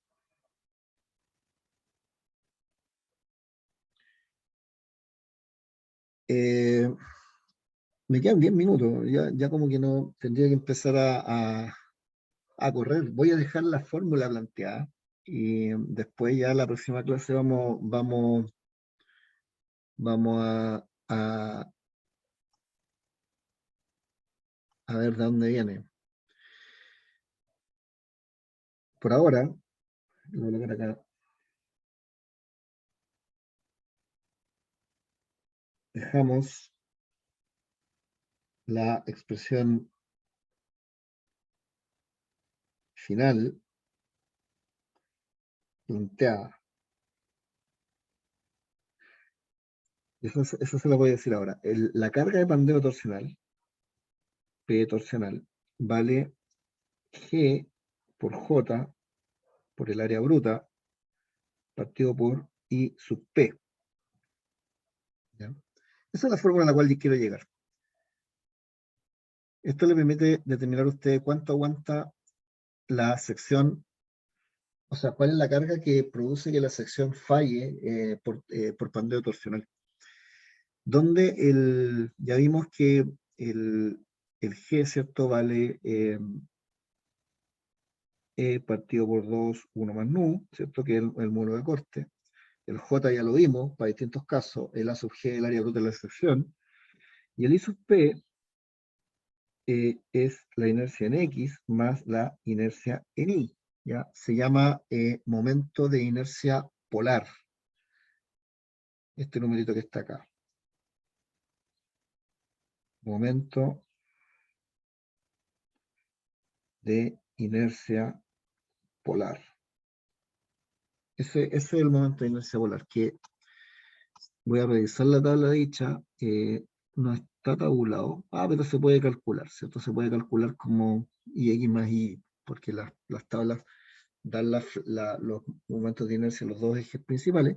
Me quedan 10 minutos, ya como que no tendría que empezar a correr. Voy a dejar la fórmula planteada y después ya la próxima clase vamos a ver de dónde viene. Por ahora, lo voy a colocar acá. Dejamos la expresión final planteada. Eso se lo voy a decir ahora. La carga de pandeo torsional, P torsional, vale G por J por el área bruta partido por I sub P. ¿Ya? Esa es la fórmula a la cual yo quiero llegar. Esto le permite determinar a usted cuánto aguanta la sección, o sea, cuál es la carga que produce que la sección falle por pandeo torsional. Donde ya vimos que el G, ¿cierto? Vale E partido por 2, 1 más nu, ¿cierto? Que es el módulo de corte. El J ya lo vimos, para distintos casos, el A sub G, el área bruta de la sección. Y el I sub P es la inercia en X más la inercia en Y. ¿Ya? Se llama momento de inercia polar. Este numerito que está acá. Momento de inercia polar. Ese es el momento de inercia polar, que voy a revisar la tabla dicha, no está tabulado, pero se puede calcular, ¿cierto? Se puede calcular como IX más Y, porque las tablas dan los momentos de inercia en los dos ejes principales,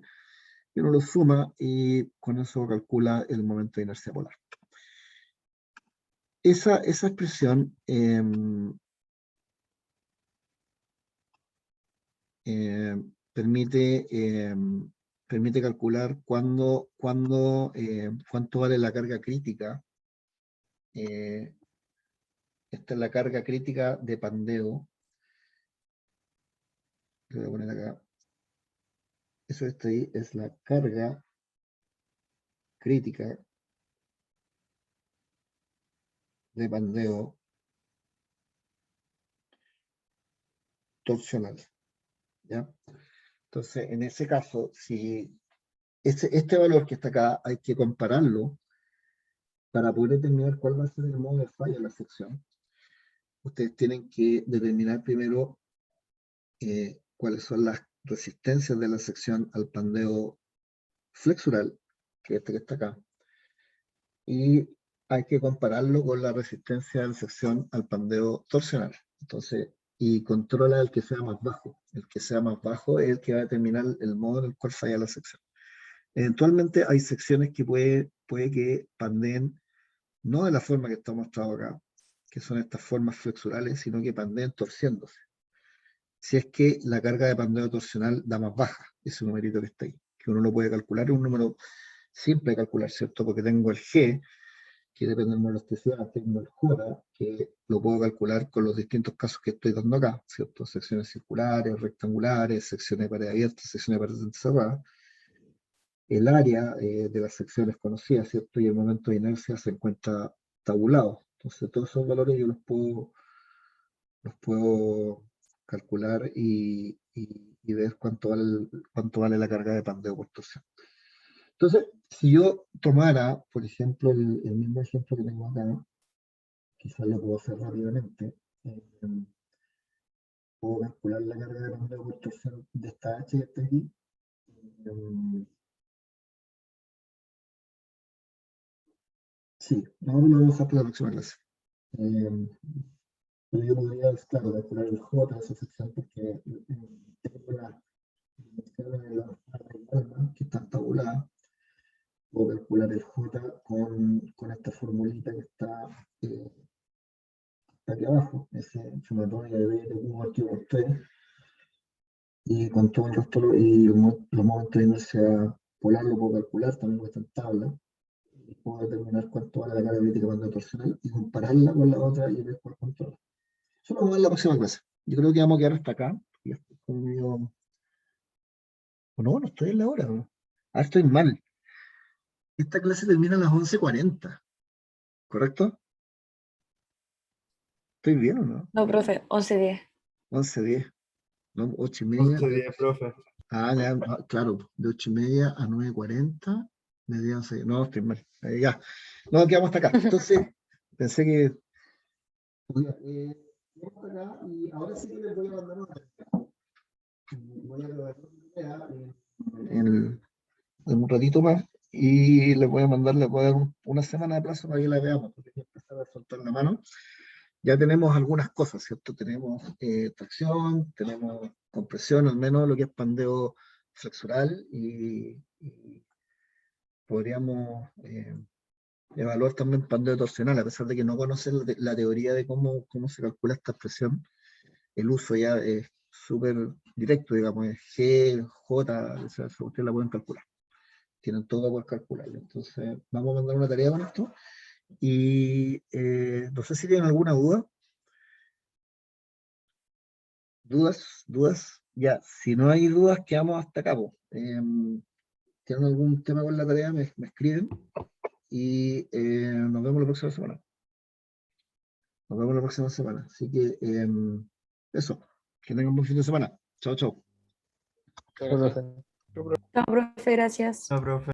y uno los suma y con eso calcula el momento de inercia polar. Esa expresión permite calcular cuánto vale la carga crítica. Esta es la carga crítica de pandeo. Lo voy a poner acá. Eso está ahí, es la carga crítica de pandeo torsional. ¿Ya? Entonces, en ese caso, si este valor que está acá hay que compararlo para poder determinar cuál va a ser el modo de falla de la sección. Ustedes tienen que determinar primero cuáles son las resistencias de la sección al pandeo flexural, que es este que está acá, y hay que compararlo con la resistencia de la sección al pandeo torsional. Entonces, y controla el que sea más bajo. El que sea más bajo es el que va a determinar el modo en el cual falla la sección. Eventualmente hay secciones que puede que pandeen no de la forma que está mostrado acá, que son estas formas flexurales, sino que pandeen torciéndose. Si es que la carga de pandeo torsional da más baja, ese numerito que está ahí, que uno lo puede calcular, es un número simple de calcular, ¿cierto? Porque tengo el G, que depende de la elasticidad, tengo el J, que lo puedo calcular con los distintos casos que estoy dando acá, ¿cierto? Secciones circulares, rectangulares, secciones de pared abierta, secciones de pared cerrada. El área de las secciones conocidas, ¿cierto? Y el momento de inercia se encuentra tabulado. Entonces, todos esos valores yo los puedo calcular y ver cuánto vale la carga de pandeo por torsión. Entonces, si yo tomara, por ejemplo, el mismo ejemplo que tengo acá, quizás lo puedo hacer rápidamente, puedo calcular la carga de pandeo por torsión de esta H que está aquí. Sí, no lo voy a usar para la próxima clase. Pero yo podría, claro, calcular el J de esa sección porque tengo las dimensiones de la alma que están tabuladas. Puedo calcular el J con esta formulita que está aquí abajo, ese sumatoria de B de U partido por 3, y con todo el resto, y los momentos de inercia polar lo puedo calcular, también está en tabla. Puedo determinar cuánto vale la carga crítica pandeo torsional y compararla con la otra y ver cuál controla. Eso lo vamos a ver en la próxima clase. Yo creo que vamos a quedar hasta acá. Ya estoy conmigo. No estoy en la hora, ¿no? Ah, estoy mal. Esta clase termina a las 11:40, ¿correcto? ¿Estoy bien o no? No, profe, 11:10. 11:10, ¿no? 8:30. 11:10, profe. Ya, claro, de 8:30 a 9:40, medidas, no, estoy mal. Ya, no, quedamos hasta acá. Entonces, pensé que... Oiga, acá, y ahora sí que les voy a mandar una tarea. Voy a grabar una tarea en un ratito más y les voy a mandar, les voy a dar una semana de plazo para que la veamos, porque hay que empezar a soltar la mano. Ya tenemos algunas cosas, ¿cierto? Tenemos tracción, tenemos compresión, al menos lo que es pandeo flexural y podríamos evaluar también pandeo torsional, a pesar de que no conocen la teoría de cómo se calcula esta expresión. El uso ya es súper directo, digamos, es G, J, o sea, ustedes la pueden calcular. Tienen todo por calcular. Entonces, vamos a mandar una tarea con esto. Y no sé si tienen alguna duda. ¿Dudas? Ya, si no hay dudas, quedamos hasta acá. ¿Tienen algún tema con la tarea? Me escriben y nos vemos la próxima semana. Nos vemos la próxima semana. Así que eso, que tengan un buen fin de semana. Chao, chao. Chao, profe. Chao, profe, gracias. Chao, profe.